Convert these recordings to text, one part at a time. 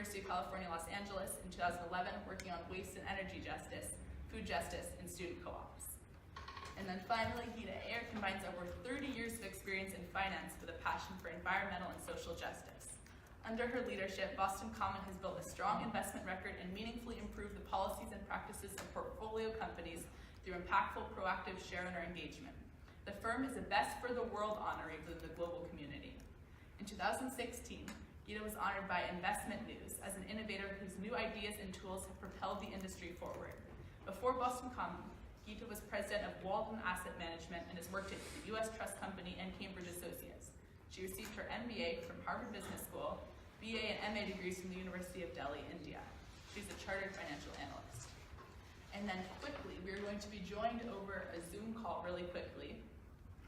University of California, Los Angeles, in 2011, working on waste and energy justice, food justice, and student co-ops. And then finally, Geeta Aiyer combines over 30 years of experience in finance with a passion for environmental and social justice. Under her leadership, Boston Common has built a strong investment record and meaningfully improved the policies and practices of portfolio companies through impactful, proactive shareholder engagement. The firm is a Best for the World honoree within the global community. In 2016, Geeta was honored by Investment News as an innovator whose new ideas and tools have propelled the industry forward. Before Boston Common, Geeta was president of Walden Asset Management and has worked at the U.S. Trust Company and Cambridge Associates. She received her MBA from Harvard Business School, BA and MA degrees from the University of Delhi, India. She's a chartered financial analyst. And then quickly, we're going to be joined over a Zoom call really quickly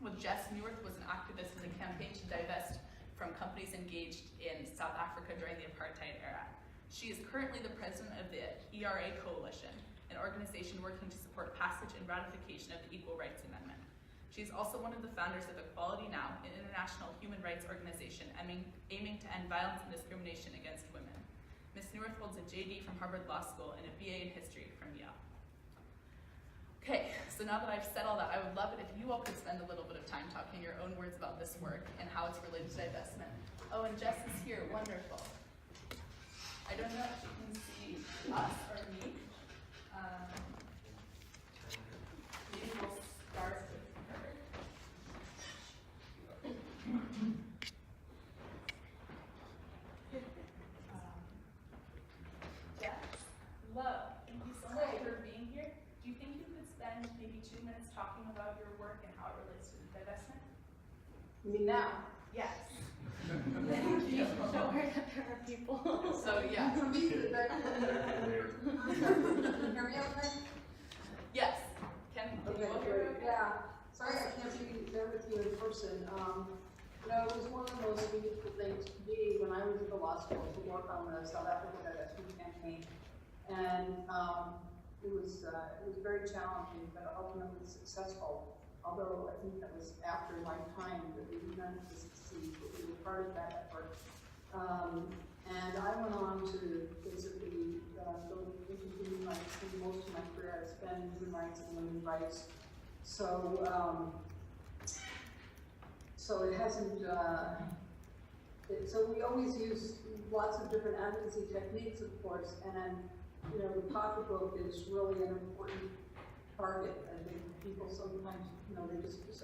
with Jess Neuwirth, who was an activist in the campaign to divest from companies engaged in South Africa during the apartheid era. She is currently the president of the ERA Coalition, an organization working to support passage and ratification of the Equal Rights Amendment. She is also one of the founders of Equality Now, an international human rights organization aiming to end violence and discrimination against women. Ms. Neuwirth holds a JD from Harvard Law School and a BA in history from Yale. Okay, so now that I've said all that, I would love it if you all could spend a little bit of time talking your own words about this work and how it's related to divestment. Oh, and Jess is here, wonderful. I don't know if you can see us or me. Maybe we'll start with her. Jess, hello. Thank you so much for being here. Do you think you could spend maybe 2 minutes talking about your work and how it relates to divestment? You mean now? Yes. Thank you. Don't worry that there are people. So yeah. Can you hear me okay? Yes. Can you all hear me okay? Yeah. Sorry I can't be there with you in person. It was one of the most meaningful things to me when I was at the law school to work on the South Africa divestment campaign. And it was very challenging, but ultimately successful. Although I think that was after my time that we managed to succeed, but we were part of that effort. And I went on to basically go into human rights, and most of my career I spent in human rights and women's rights. So it hasn't. So we always use lots of different advocacy techniques, of course, and the pocketbook is really an important target. I think people sometimes,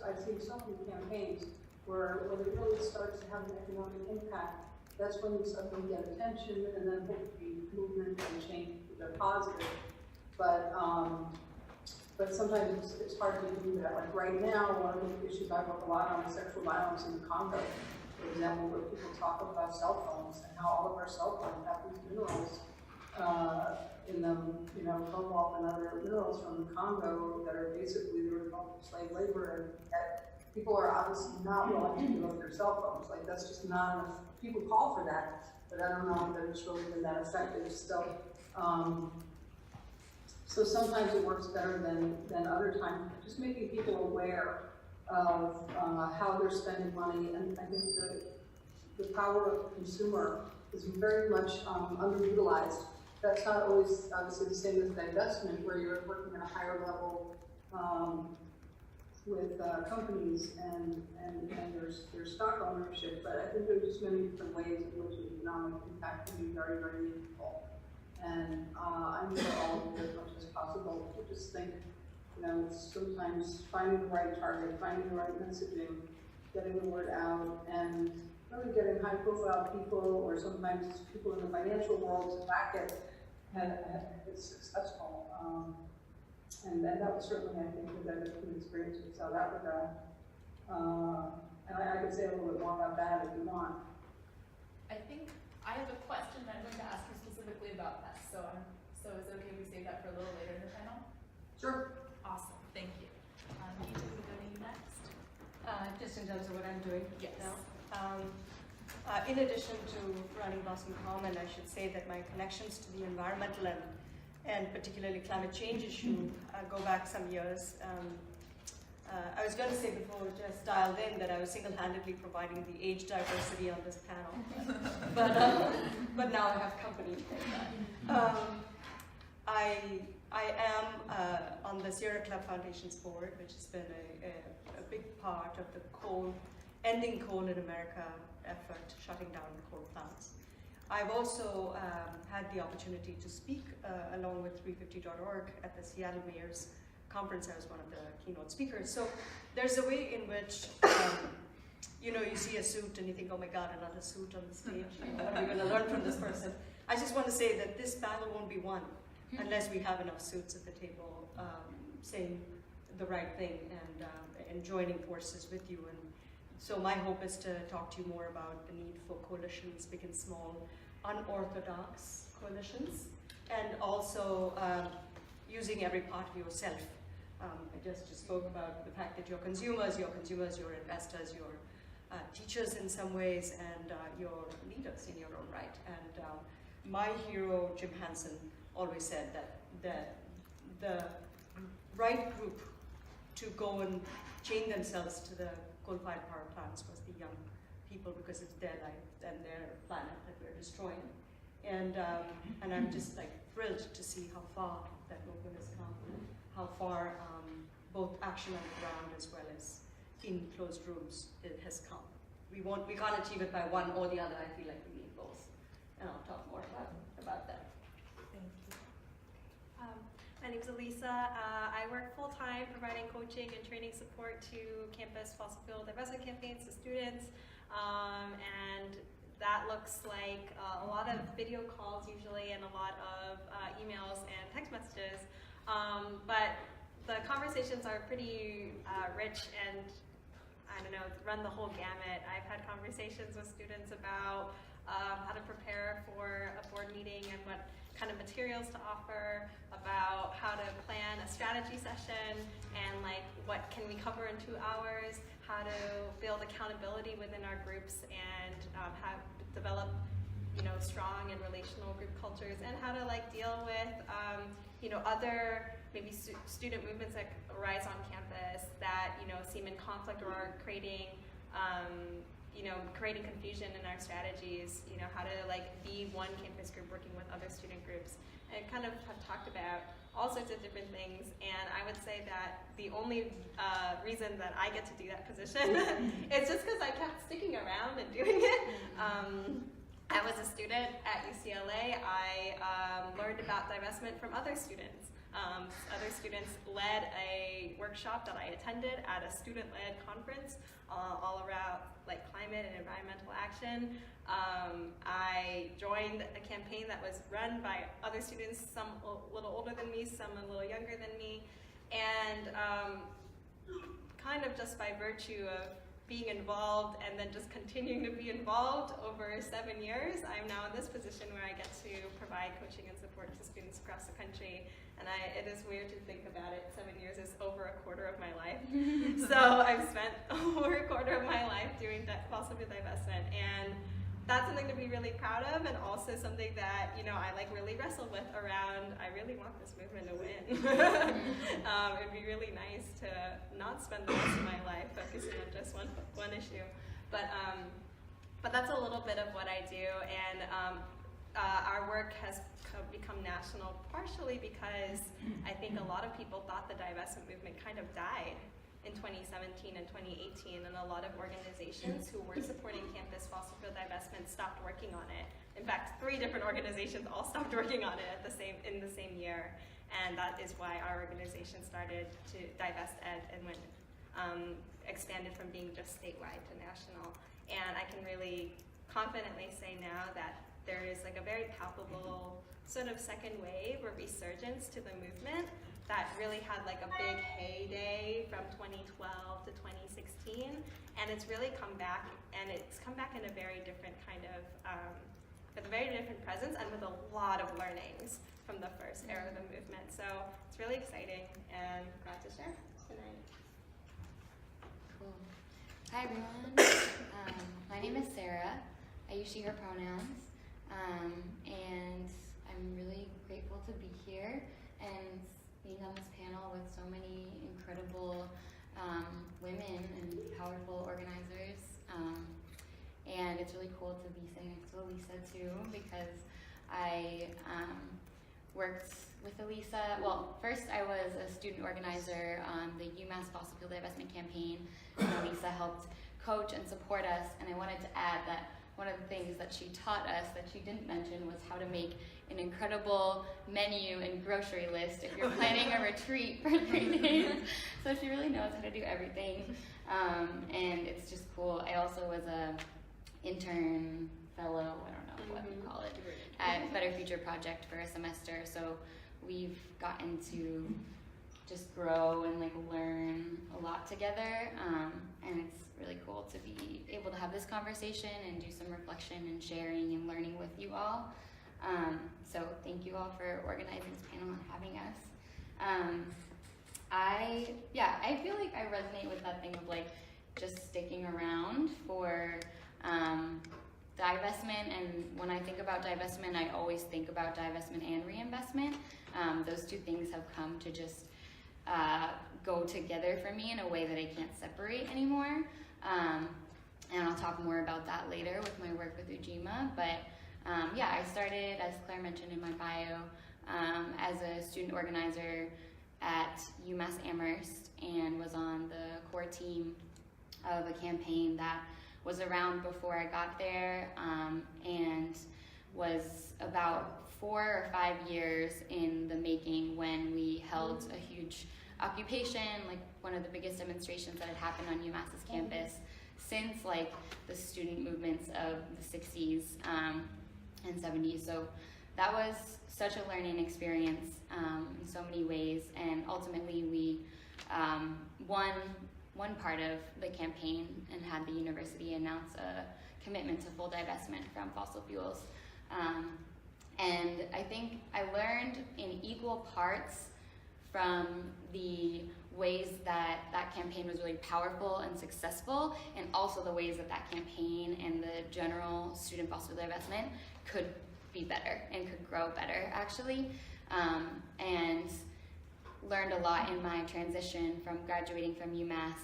I've seen so many campaigns where when it really starts to have an economic impact, that's when you suddenly get attention, and then hopefully movement and change are positive. But sometimes it's hard to do that. Like right now, one of the issues I work a lot on is sexual violence in the Congo, for example, where people talk about cell phones and how all of our cell phones have these minerals in them, cobalt and other minerals from the Congo that are basically the result of slave labor, and people are obviously not willing to give up their cell phones. Like that's just not enough. People call for that, but I don't know that it's really been that effective still. So sometimes it works better than other times. Just making people aware of how they're spending money, and I think the power of the consumer is very much underutilized. That's not always obviously the same as divestment, where you're working at a higher level with companies and there's stock ownership. But I think there's just many different ways in which the economic impact can be very, very meaningful. And I'm for all of it as much as possible. I just think, sometimes finding the right target, finding the right messaging, getting the word out, and really getting high-profile people, or sometimes people in the financial world to back it, it's successful. And that was certainly, I think, the divestment experience with South Africa. And I could say a little bit more about that if you want. I think I have a question that I'm going to ask you specifically about that. So is it okay if we save that for a little later in the panel? Sure. Awesome. Thank you. Geeta, we go to you next. Just in terms of what I'm doing yes. now. In addition to running Boston Common, I should say that my connections to the environmental and particularly climate change issue go back some years. I was going to say before Jess dialed in that I was single-handedly providing the age diversity on this panel, but now I have company to take that. I am on the Sierra Club Foundation's board, which has been a big part of the ending coal in America effort, shutting down the coal plants. I've also had the opportunity to speak along with 350.org at the Seattle Mayor's Conference. I was one of the keynote speakers. So there's a way in which, you see a suit and you think, oh my God, another suit on the stage. What are we going to learn from this person? I just want to say that this battle won't be won unless we have enough suits at the table saying the right thing and joining forces with you. And so my hope is to talk to you more about the need for coalitions, big and small, unorthodox coalitions, and also using every part of yourself. I just spoke about the fact that you're consumers, you're investors, you're teachers in some ways, and you're leaders in your own right. And my hero, Jim Hansen, always said that the right group to go and chain themselves to the coal-fired power plants was the young people, because it's their life and their planet that we're destroying. And I'm just thrilled to see how far that movement has come, how far both action on the ground as well as in closed rooms it has come. We can't achieve it by one or the other. I feel like we need both, and I'll talk more about that. Thank you. My name's Alyssa. I work full-time providing coaching and training support to campus fossil fuel divestment campaigns to students, and that looks like a lot of video calls usually and a lot of emails and text messages, but the conversations are pretty rich and, I don't know, run the whole gamut. I've had conversations with students about how to prepare for a board meeting and what kind of materials to offer, about how to plan a strategy session, and what can we cover in 2 hours, how to build accountability within our groups, and develop strong and relational group cultures, and how to deal with other maybe student movements that arise on campus that seem in conflict or are creating creating confusion in our strategies, how to be one campus group working with other student groups, and kind of have talked about all sorts of different things. And I would say that the only reason that I get to do that position is just because I kept sticking around and doing it. I was a student at UCLA. I learned about divestment from other students. Other students led a workshop that I attended at a student-led conference all around climate and environmental action. I joined a campaign that was run by other students, some a little older than me, some a little younger than me, and kind of just by virtue of being involved and then just continuing to be involved over 7 years, I'm now in this position where I get to provide coaching and support to students across the country. And it is weird to think about it. 7 years is over a quarter of my life. So I've spent over a quarter of my life doing fossil fuel divestment, and that's something to be really proud of, and also something that I really wrestle with around. I really want this movement to win. It'd be really nice to not spend the rest of my life focusing on just one issue, but that's a little bit of what I do, and our work has become national partially because I think a lot of people thought the divestment movement kind of died in 2017 and 2018, and a lot of organizations who were supporting campus fossil fuel divestment stopped working on it. In fact, 3 different organizations all stopped working on it in the same year, and that is why our organization started to Divest Ed and expanded from being just statewide to national. And I can really confidently say now that there is a very palpable sort of second wave or resurgence to the movement that really had a big heyday from 2012 to 2016, and it's really come back, and it's come back in a very different kind of, with a very different presence and with a lot of learnings from the first era of the movement. So it's really exciting, and glad to share tonight. Cool. Hi everyone. My name is Sarah. I use she, her pronouns, and I'm really grateful to be here and being on this panel with so many incredible women and powerful organizers. And it's really cool to be sitting next to Elisa too, because I worked with Elisa. Well, first I was a student organizer on the UMass Fossil Fuel Divestment campaign, and Elisa helped coach and support us. And I wanted to add that one of the things that she taught us that she didn't mention was how to make an incredible menu and grocery list if you're planning a retreat for 3 days. So she really knows how to do everything, and it's just cool. I also was a intern fellow, I don't know what you call it, at Better Future Project for a semester. So we've gotten to just grow and like learn a lot together, and it's really cool to be able to have this conversation and do some reflection and sharing and learning with you all. So thank you all for organizing this panel and having us. I feel like I resonate with that thing of like just sticking around for divestment, and when I think about divestment, I always think about divestment and reinvestment. Those two things have come to just go together for me in a way that I can't separate anymore. And I'll talk more about that later with my work with Ujima. But I started, as Claire mentioned in my bio, as a student organizer at UMass Amherst, and was on the core team of a campaign that was around before I got there, and was about 4 or 5 years in the making when we held a huge occupation, like one of the biggest demonstrations that had happened on UMass's campus since like the student movements of the 60s and 70s. So that was such a learning experience in so many ways, and ultimately we won one part of the campaign and had the university announce a commitment to full divestment from fossil fuels. And I think I learned in equal parts from the ways that that campaign was really powerful and successful, and also the ways that that campaign and the general student fossil fuel divestment could be better and could grow better, actually. And learned a lot in my transition from graduating from UMass.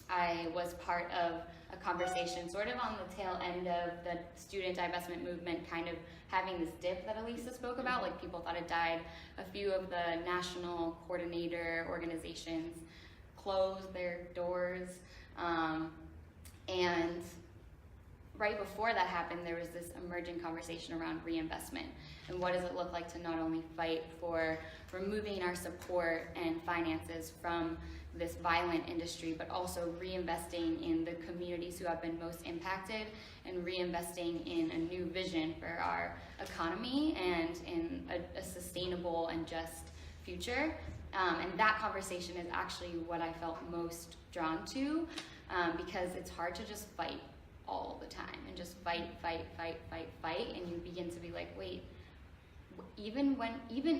I was part of a conversation sort of on the tail end of the student divestment movement kind of having this dip that Elisa spoke about, like people thought it died. A few of the national coordinator organizations closed their doors, and right before that happened, there was this emerging conversation around reinvestment and what does it look like to not only fight for removing our support and finances from this violent industry, but also reinvesting in the communities who have been most impacted and reinvesting in a new vision for our economy and in a sustainable and just future. And that conversation is actually what I felt most drawn to, because it's hard to just fight all the time and just fight, and you begin to be like, wait, even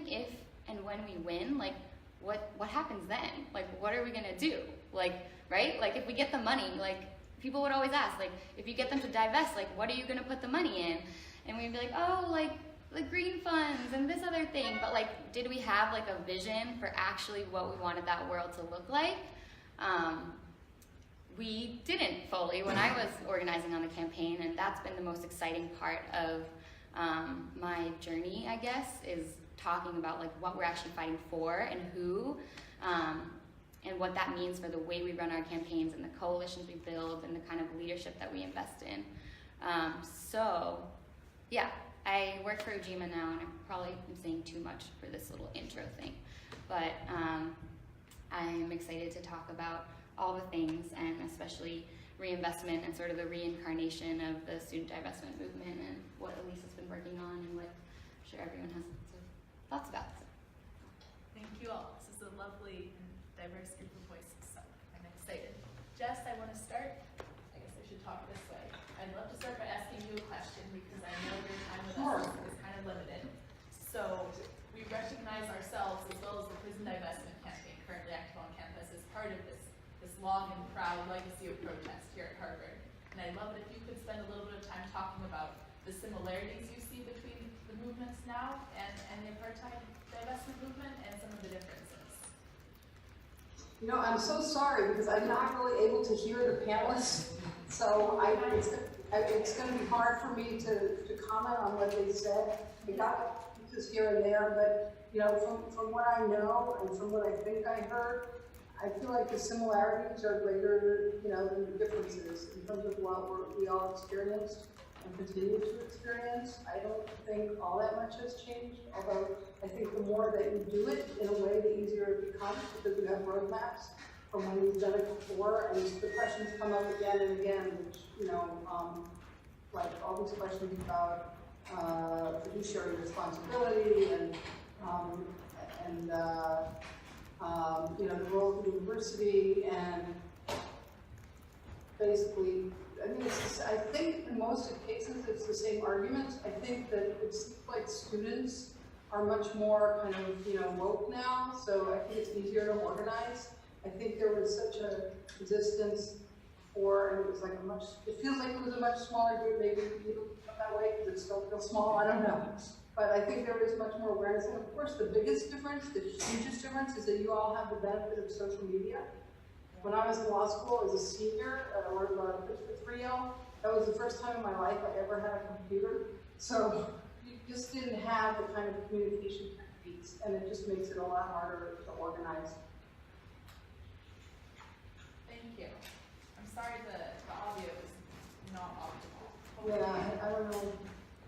if and when we win, like what happens then? Like what are we gonna do? Like, right? Like if we get the money, like people would always ask, like if you get them to divest, like what are you gonna put the money in? And we'd be like, oh, like the green funds and this other thing, but like did we have like a vision for actually what we wanted that world to look like? We didn't fully when I was organizing on the campaign, and that's been the most exciting part of my journey, I guess, is talking about like what we're actually fighting for and who, and what that means for the way we run our campaigns and the coalitions we build and the kind of leadership that we invest in. So yeah, I work for Ujima now, and I probably am saying too much for this little intro thing, but I'm excited to talk about all the things, and especially reinvestment and sort of the reincarnation of the student divestment movement and what Elisa's been working on and what I'm sure everyone has thoughts about. So. Thank you all. This is a lovely and diverse group of voices, so I'm excited. Jess, I want to start. I guess I should talk this way. I'd love to start by asking you a question because I know your time with us is kind of limited. So we recognize ourselves as well as the prison divestment campaign currently active on campus as part of this long and proud legacy of protest here at Harvard. And I'd love it if you could spend a little bit of time talking about the similarities you see between the movements now and the apartheid divestment movement and some of the differences. You know, I'm so sorry because I'm not really able to hear the panelists, so it's going to be hard for me to comment on what they said. I got pieces here and there, but you know, from what I know and from what I think I heard, I feel like the similarities are greater, you know, than the differences in terms of what we all experienced and continue to experience. I don't think all that much has changed, although I think the more that you do it, in a way, the easier it becomes because you have roadmaps from when you've done it before, and the questions come up again and again, which, you know, like all these questions about fiduciary responsibility and you know, the role of the university, and basically, I mean, I think in most cases it's the same arguments. I think that it seems like students are much more kind of, you know, woke now, so I think it's easier to organize. I think there was such a resistance before, and it was like it feels like it was a much smaller group, maybe people feel that way because it still feels small, I don't know. But I think there is much more awareness, and of course the biggest difference, the hugest difference, is that you all have the benefit of social media. When I was in law school as a senior, or for Yale, that was the first time in my life I ever had a computer. So you just didn't have the kind of communication techniques, and it just makes it a lot harder to organize. Thank you. I'm sorry the audio is not optimal. Yeah, I don't know.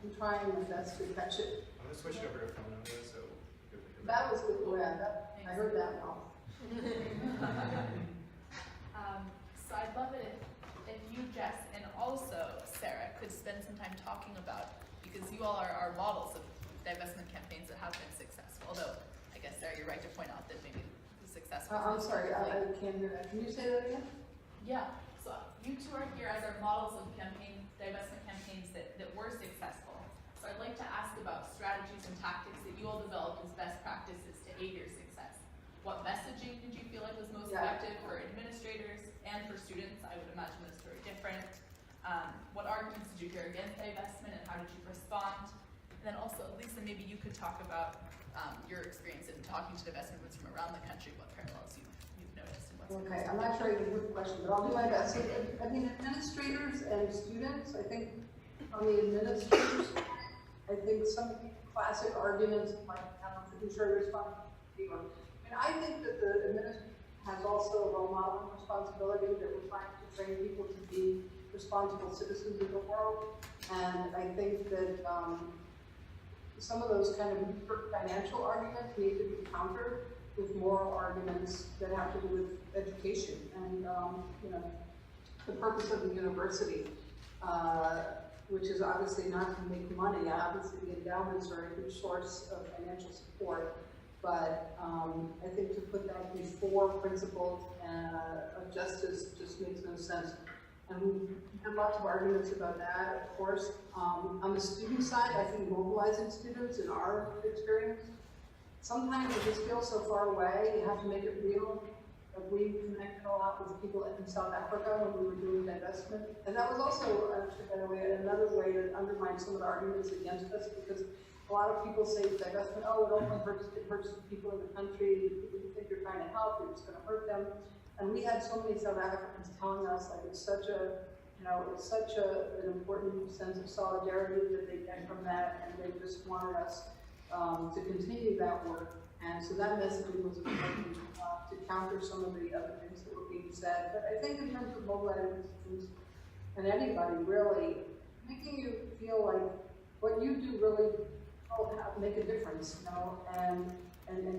I'm trying my best to catch it. I'm gonna switch it over to phone audio, so That was good. Yeah, I heard that well. So I'd love it if you, Jess, and also Sarah could spend some time talking about, because you all are models of divestment campaigns that have been successful. Although, I guess, Sarah, you're right to point out that maybe the success was I'm sorry, I can't hear that. Can you say that again? Yeah, so you two are here as our models of divestment campaigns that were successful. So I'd like to ask about strategies and tactics that you all developed as best practices to aid your success. What messaging did you feel like was most effective for administrators and for students? I would imagine it's very different. What arguments did you hear against divestment and how did you respond? And then also, Lisa, maybe you could talk about your experience in talking to divestment groups from around the country, what parallels you've noticed and what's Okay, I'm not sure I can hear the question, but I'll do my best. So, I mean, administrators and students, I think on the administrators, I think some classic arguments like fiduciary responsibility, I think that the administrator has also a role model responsibility, that we're trying to train people to be responsible citizens of the world. And I think that some of those kind of financial arguments need to be countered with moral arguments that have to do with education and you know, the purpose of the university, which is obviously not to make money. Obviously, the endowments are a huge source of financial support. But I think to put that before principles of justice just makes no sense. And we have lots of arguments about that, of course. On the student side, I think mobilizing students, in our experience, sometimes it just feels so far away, you have to make it real. We connected a lot with people in South Africa when we were doing divestment. And that was also, actually, by the way, another way to undermine some of the arguments against us, because a lot of people say divestment, oh, it only hurts the people in the country, people you think you're trying to help, you're just going to hurt them. And we had so many South Africans telling us, like, it's such a, you know, it's such an important sense of solidarity that they get from that, and they just wanted us to continue that work. And so that messaging was important to counter some of the other things that were being said. But I think in terms of mobilizing students and anybody really, making you feel like what you do really make a difference, you know, and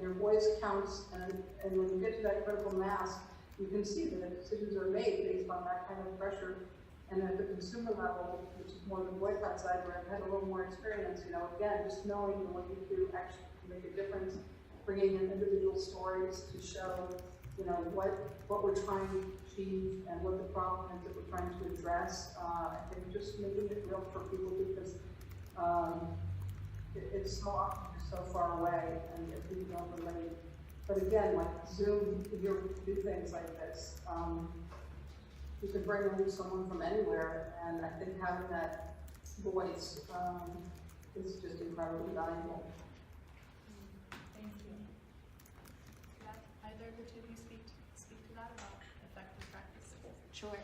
your voice counts, and when you get to that critical mass, you can see that decisions are made based on that kind of pressure. And at the consumer level, which is more the boycott side, where I've had a little more experience, you know, again, just knowing that what you do actually can make a difference, bringing in individual stories to show, you know, what we're trying to achieve and what the problem is that we're trying to address. I think just making it real for people, because it's so often so far away, and if people don't relate. But again, like Zoom, you do things like this. You can bring in someone from anywhere, and I think having that voice is just incredibly valuable. Thank you. Can either of the two of you speak to this? that about effective practice? Sure.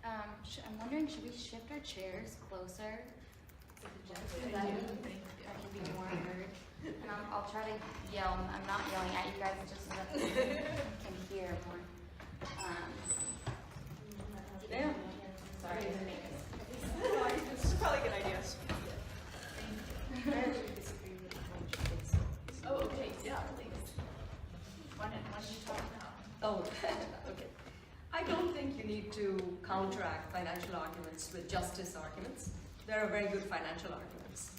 I'm wondering, should we shift our chairs closer to the judge so that Thank you. I can be more heard? And I'll try to yell. I'm not yelling at you guys, just so that you can hear more. Yeah. Sorry to make us. This is probably a good idea. Thank you. I actually disagree with a bunch of things. Oh, okay, yeah, please. Why don't you talk now? Oh, okay. I don't think you need to counteract financial arguments with justice arguments. There are very good financial arguments.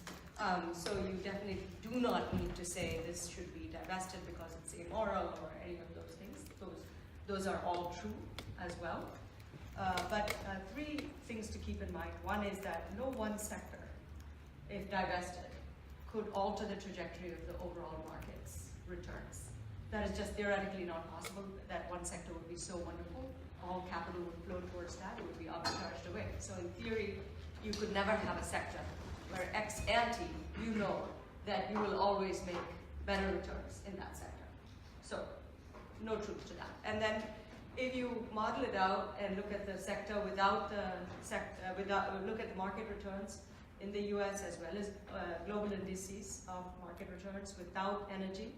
So you definitely do not need to say this should be divested because it's immoral or any of those things. Those are all true as well. But three things to keep in mind. One is that no one sector, if divested, could alter the trajectory of the overall market's returns. That is just theoretically not possible, that one sector would be so wonderful, all capital would flow towards that, it would be arbitraged away. So in theory, you could never have a sector where ex ante, you know that you will always make better returns in that sector. So, no truth to that. And then, if you model it out and look at the sector without the look at the market returns in the US as well as global indices of market returns without energy,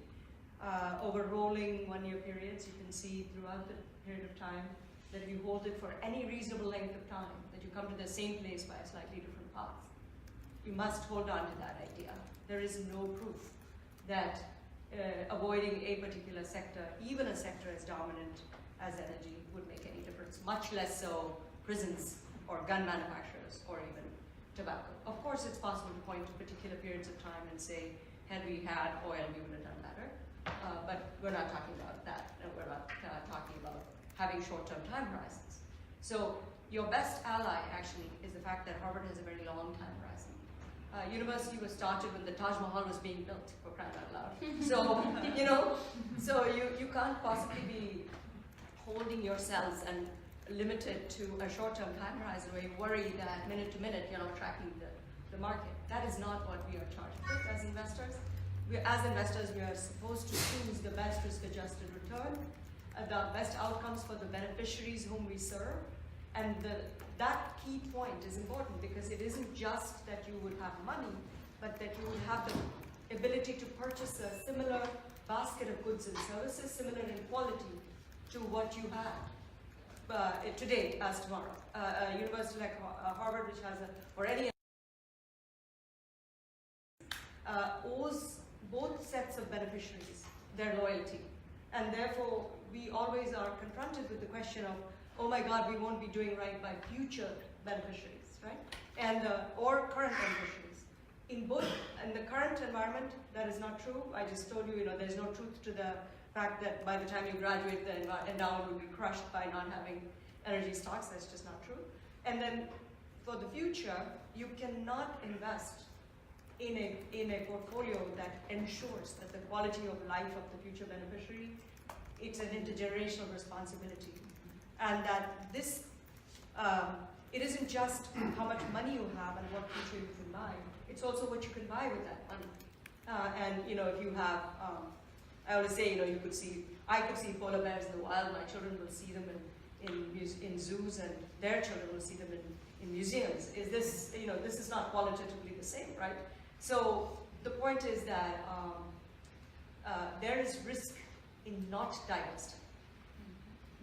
over rolling 1 year periods, you can see throughout the period of time that if you hold it for any reasonable length of time, that you come to the same place by a slightly different path. You must hold on to that idea. There is no proof that avoiding a particular sector, even a sector as dominant as energy, would make any difference, much less so prisons or gun manufacturers or even tobacco. Of course, it's possible to point to particular periods of time and say, had we had oil, we would have done better. But we're not talking about that, and we're not talking about having short-term time horizons. So your best ally, actually, is the fact that Harvard has a very long time horizon. University was started when the Taj Mahal was being built, for crying out loud. So, you can't possibly be holding yourselves and limited to a short-term time horizon where you worry that minute to minute you're not tracking the market. That is not what we are charged with as investors. We are supposed to choose the best risk-adjusted return, the best outcomes for the beneficiaries whom we serve, and that key point is important because it isn't just that you would have money, but that you would have the ability to purchase a similar basket of goods and services, similar in quality to what you have today as tomorrow. A university like Harvard, which has or any owes both sets of beneficiaries their loyalty, and therefore we always are confronted with the question of, oh my God, we won't be doing right by future beneficiaries, right? And or current beneficiaries. In the current environment, that is not true. I just told you, there's no truth to the fact that by the time you graduate, the endowment will be crushed by not having energy stocks. That's just not true. And then for the future, you cannot invest in a portfolio that ensures that the quality of life of the future beneficiary, it's an intergenerational responsibility. And that this, it isn't just how much money you have and what future you can buy, it's also what you can buy with that money. And if you have, I always say, I could see polar bears in the wild, my children will see them in zoos, and their children will see them in museums. Is this, this is not qualitatively the same, right? So the point is that there is risk in not divesting.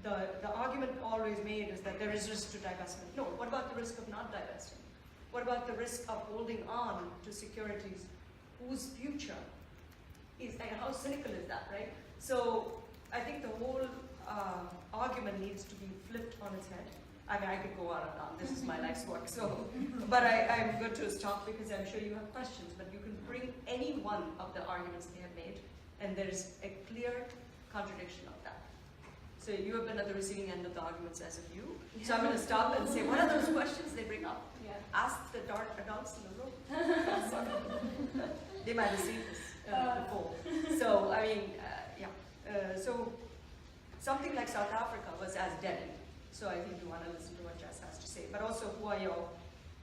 The argument always made is that there is risk to divestment. No, what about the risk of not divesting? What about the risk of holding on to securities whose future is, and how cynical is that, right? So I think the whole argument needs to be flipped on its head. I mean, I could go on and on. This is my life's work. So, but I'm going to stop because I'm sure you have questions. But you can bring any one of the arguments they have made, and there's a clear contradiction of that. So you have been at the receiving end of the arguments as of you. So I'm going to stop and say, what are those questions they bring up? Yeah. Ask the dark adults in the room. They might have seen this before. So, I mean, so something like South Africa was as deadly. So I think you want to listen to what Jess has to say. But also, who are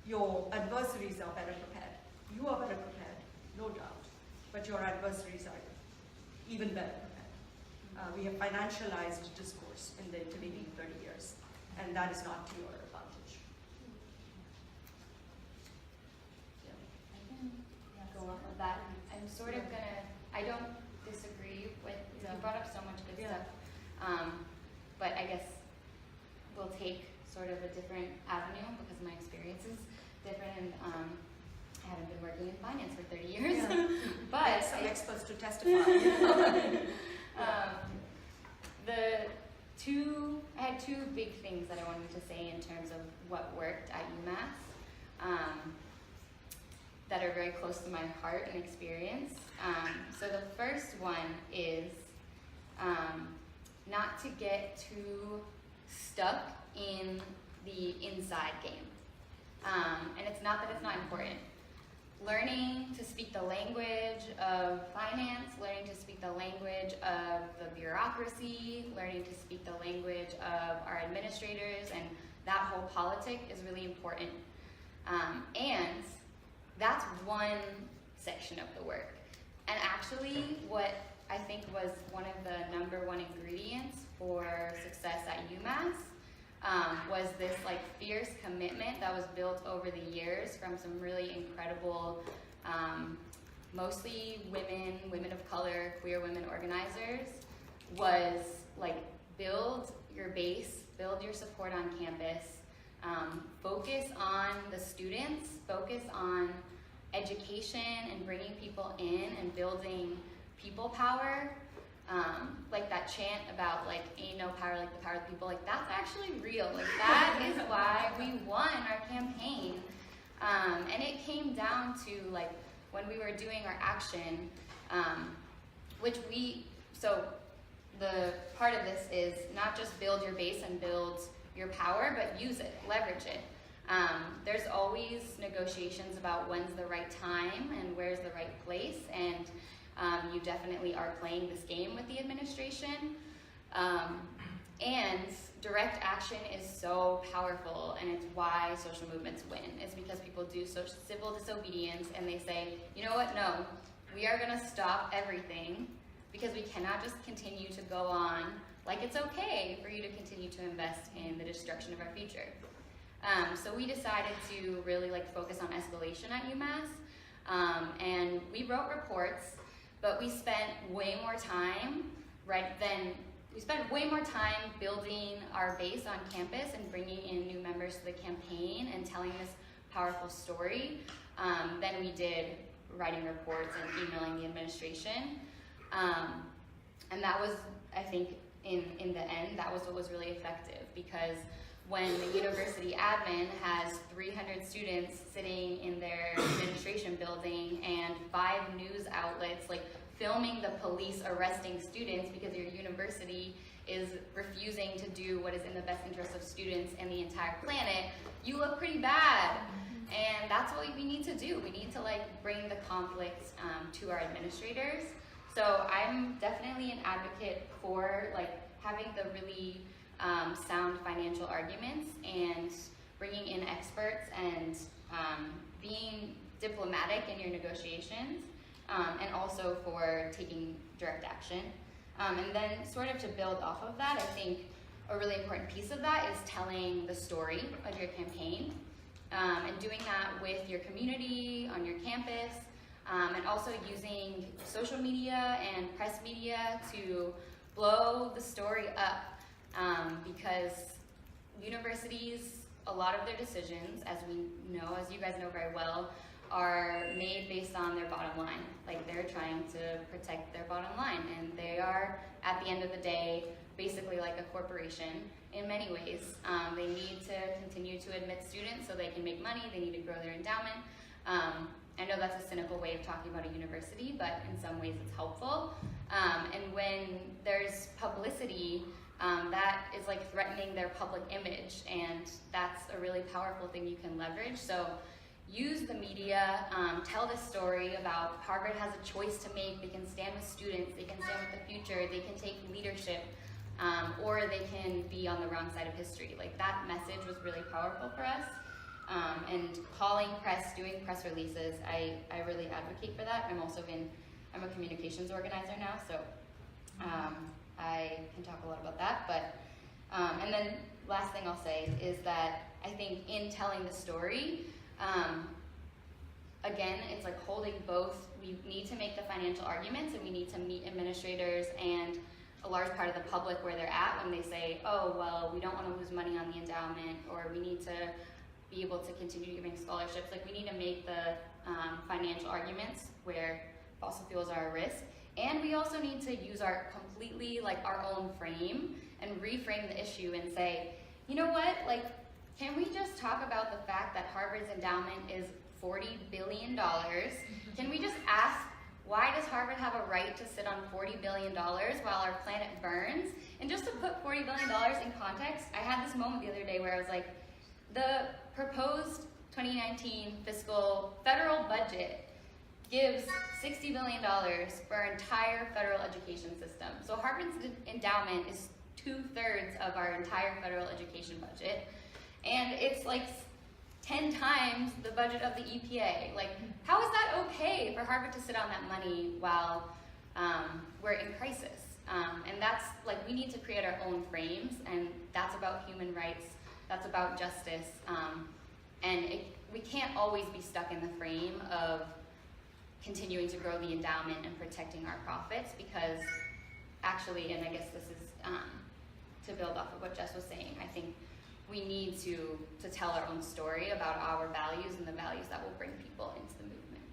your adversaries are better prepared. You are better prepared, no doubt. But your adversaries are even better prepared. we have financialized discourse in the intervening 30 years, and that is not to your advantage. I can go off of that. I'm sort of gonna, I don't disagree with, you brought up so much good stuff. But I guess we'll take sort of a different avenue because my experience is different, and I haven't been working in finance for 30 years. Yeah. But some experts to testify. I had two big things that I wanted to say in terms of what worked at UMass that are very close to my heart and experience. So the first one is not to get too stuck in the inside game. And it's not that it's not important. Learning to speak the language of finance, learning to speak the language of the bureaucracy, learning to speak the language of our administrators, and that whole politic is really important. And that's one section of the work. And actually, what I think was one of the #1 ingredients for success at UMass was this like fierce commitment that was built over the years from some really incredible, mostly women of color, queer women organizers, was like build your base, build your support on campus, focus on the students, focus on education and bringing people in and building people power. Like that chant about like ain't no power like the power of the people, like that's actually real. Like that is why we won our campaign. And it came down to like when we were doing our action, so the part of this is not just build your base and build your power, but use it, leverage it. There's always negotiations about when's the right time and where's the right place, and you definitely are playing this game with the administration. And direct action is so powerful, and it's why social movements win. It's because people do civil disobedience and they say, you know what, no, we are gonna stop everything because we cannot just continue to go on like it's okay for you to continue to invest in the destruction of our future. So we decided to really like focus on escalation at UMass, and we wrote reports. But we spent way more time, building our base on campus and bringing in new members to the campaign and telling this powerful story than we did writing reports and emailing the administration. And that was, I think, in the end, that was what was really effective, because when the university admin has 300 students sitting in their administration building and 5 news outlets like filming the police arresting students because your university is refusing to do what is in the best interest of students and the entire planet, you look pretty bad. And that's what we need to do. We need to like bring the conflict to our administrators. So I'm definitely an advocate for like having the really sound financial arguments and bringing in experts and being diplomatic in your negotiations, and also for taking direct action. And then sort of to build off of that, I think a really important piece of that is telling the story of your campaign, and doing that with your community, on your campus, and also using social media and press media to blow the story up. Because universities, a lot of their decisions, as we know, as you guys know very well, are made based on their bottom line. Like they're trying to protect their bottom line, and they are, at the end of the day, basically like a corporation in many ways. They need to continue to admit students so they can make money, they need to grow their endowment. I know that's a cynical way of talking about a university, but in some ways it's helpful. And when there's publicity, that is like threatening their public image, and that's a really powerful thing you can leverage. So use the media, tell this story about Harvard has a choice to make. They can stand with students, they can stand with the future, they can take leadership, or they can be on the wrong side of history. Like that message was really powerful for us. And calling press, doing press releases, I really advocate for that. I'm a communications organizer now, so I can talk a lot about that, but, and then last thing I'll say is that I think in telling the story, again, it's like holding both. We need to make the financial arguments, and we need to meet administrators and a large part of the public where they're at when they say, oh, well, we don't want to lose money on the endowment, or we need to be able to continue giving scholarships. Like, we need to make the financial arguments where fossil fuels are a risk. And we also need to use our completely, like, our own frame and reframe the issue and say, you know what, like, can we just talk about the fact that Harvard's endowment is $40 billion? Can we just ask, why does Harvard have a right to sit on $40 billion while our planet burns? And just to put $40 billion in context, I had this moment the other day where I was like, the proposed 2019 fiscal federal budget gives $60 billion for our entire federal education system. So Harvard's endowment is 2/3 of our entire federal education budget. And it's like 10 times the budget of the EPA. Like, how is that okay for Harvard to sit on that money while we're in crisis? And that's, like, we need to create our own frames, and that's about human rights, that's about justice, and we can't always be stuck in the frame of continuing to grow the endowment and protecting our profits, because actually, and I guess this is to build off of what Jess was saying, I think we need to tell our own story about our values and the values that will bring people into the movement.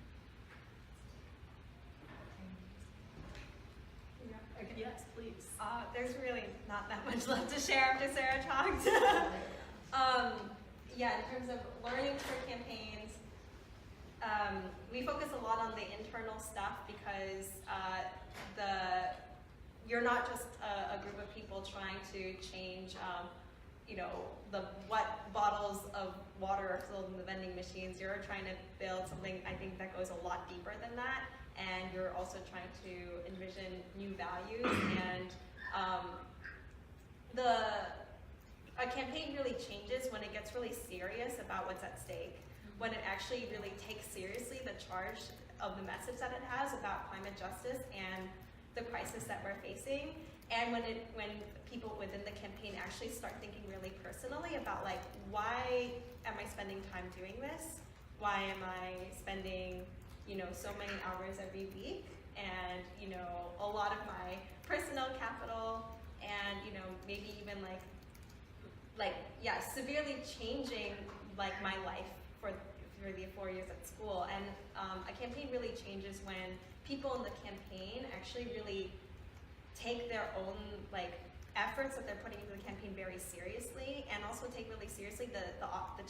Yeah, okay. Yes, please. There's really not that much left to share after Sarah talked. Yeah, in terms of learning for campaigns, we focus a lot on the internal stuff because you're not just a group of people trying to change, what bottles of water are sold in the vending machines. You're trying to build something, I think, that goes a lot deeper than that, and you're also trying to envision new values. And a campaign really changes when it gets really serious about what's at stake, when it actually really takes seriously the charge of the message that it has about climate justice and the crisis that we're facing, and when people within the campaign actually start thinking really personally about, like, why am I spending time doing this? Why am I spending, so many hours every week, and, a lot of my personal capital, and, maybe even severely changing, like, my life for the 4 years at school. And a campaign really changes when people in the campaign actually really take their own, like, efforts that they're putting into the campaign very seriously, and also take really seriously the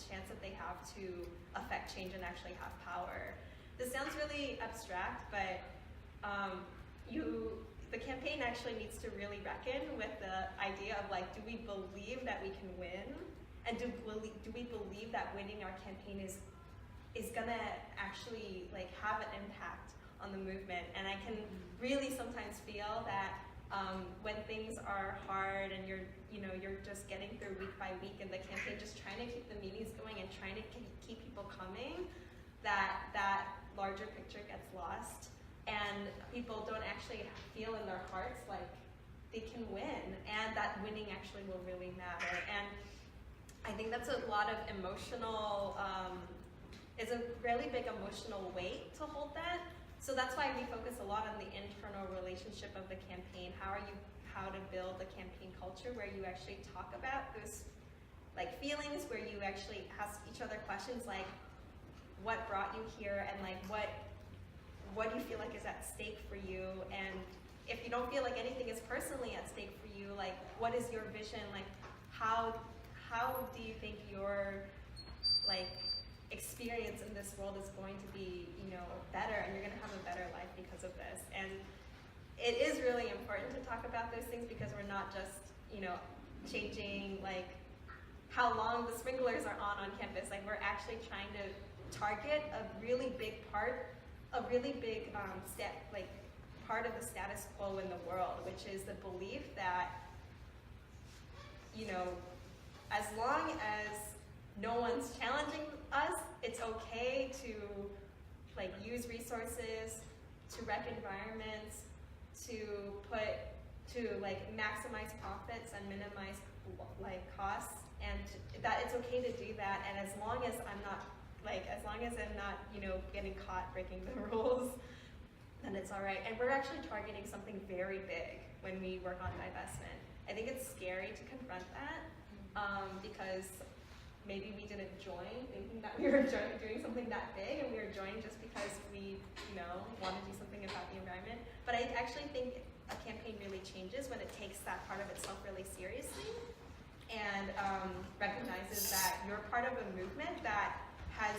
chance that they have to affect change and actually have power. This sounds really abstract, but the campaign actually needs to really reckon with the idea of, like, do we believe that we can win? And do we believe that winning our campaign is gonna actually, like, have an impact on the movement? And I can really sometimes feel that when things are hard and you're just getting through week by week in the campaign, just trying to keep the meetings going and trying to keep people coming, that larger picture gets lost, and people don't actually feel in their hearts like they can win, and that winning actually will really matter. And I think that's a lot of emotional, it's a really big emotional weight to hold that. So that's why we focus a lot on the internal relationship of the campaign. How to build the campaign culture where you actually talk about those, like, feelings, where you actually ask each other questions like, what brought you here, and, like, what do you feel like is at stake for you? And if you don't feel like anything is personally at stake for you, like, what is your vision? Like, how do you think your, like, experience in this world is going to be, better, and you're going to have a better life because of this? And it is really important to talk about those things, because we're not just, changing, like, how long the sprinklers are on campus. Like, we're actually trying to target a really big part, a really big part of the status quo in the world, which is the belief that, as long as no one's challenging us, it's okay to, like, use resources, to wreck environments, to to like maximize profits and minimize like costs, and that it's okay to do that, and as long as I'm not getting caught breaking the rules, then it's all right. And we're actually targeting something very big when we work on divestment. I think it's scary to confront that because maybe we didn't join thinking that we were doing something that big, and we were joining just because we want to do something about the environment. But I actually think a campaign really changes when it takes that part of itself really seriously and recognizes that you're part of a movement that has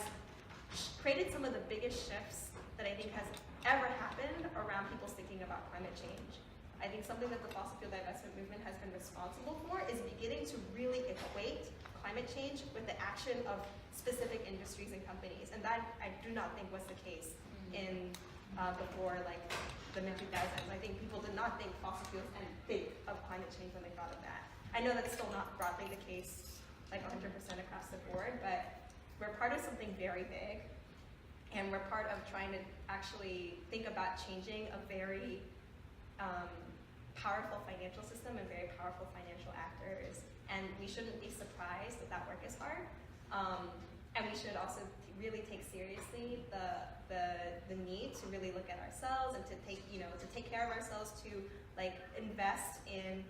created some of the biggest shifts that I think has ever happened around people thinking about climate change. I think something that the fossil fuel divestment movement has been responsible for is beginning to really equate climate change with the action of specific industries and companies, and that I do not think was the case in before like the mid-2000s. I think people did not think fossil fuels and think of climate change when they thought of that. I know that's still not broadly the case, like 100% across the board, but we're part of something very big, and we're part of trying to actually think about changing a very powerful financial system and very powerful financial actors. And we shouldn't be surprised that that work is hard. And we should also really take seriously the need to really look at ourselves and to take care of ourselves, to like invest in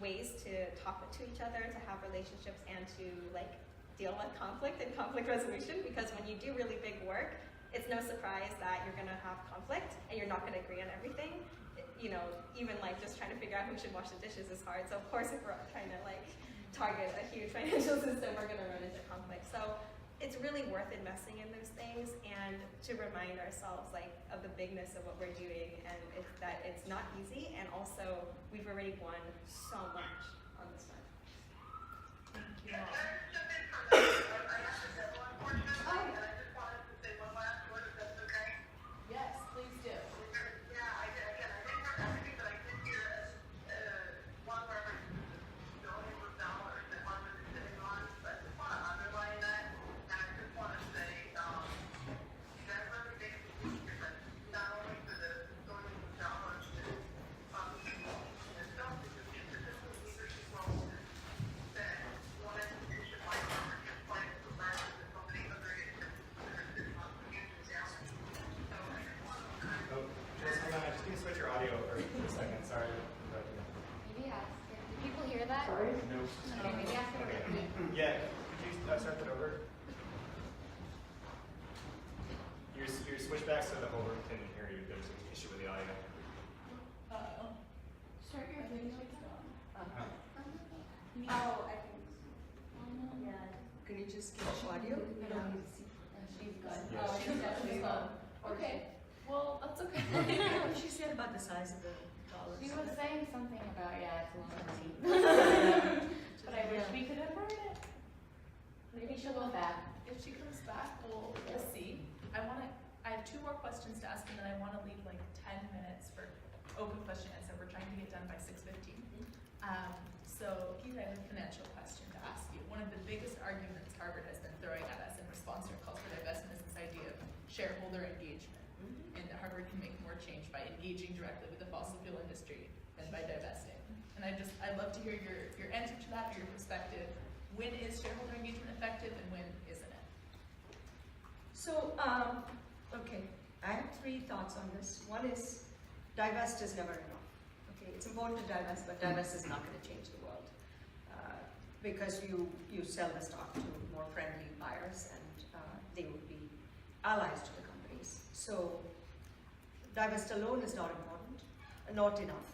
ways to talk to each other, to have relationships, and to like deal with conflict and conflict resolution. Because when you do really big work, it's no surprise that you're gonna have conflict and you're not gonna agree on everything. Even like just trying to figure out who should wash the dishes is hard. So of course, if we're trying to like target a huge financial system, we're gonna run into conflict. So it's really worth investing in those things and to remind ourselves like of the bigness of what we're doing, and that it's not easy, and also we've already won so much on this front. Thank you all. Yes, please do. Yeah, could you start that over? Your switchbacks so the whole room can hear you. There's an issue with the audio. Start your video. Oh, I think. Yeah. Can you just give audio? We don't need to see. She's good. Yes. Oh, she's definitely good. Okay. Well, that's okay. What did she say about the size of the dollars? She was saying something about, it's a long seat. But I wish we could have heard it. Maybe she'll go back. If she comes back, we'll see. I have 2 more questions to ask, and then I want to leave like 10 minutes for open question and answer. We're trying to get done by 6:15. So, Geeta, I have a financial question to ask you. One of the biggest arguments Harvard has been throwing at us in response to our calls for divestment is this idea of shareholder engagement, and that Harvard can make more change by engaging directly with the fossil fuel industry than by divesting. And I'd love to hear your answer to that, or your perspective. When is shareholder engagement effective, and when isn't it? So, okay, I have 3 thoughts on this. One is, divest is never enough. Okay, it's important to divest, but divest is not going to change the world because you sell the stock to more friendly buyers, and they would be allies to the companies. So, divest alone is not important, not enough.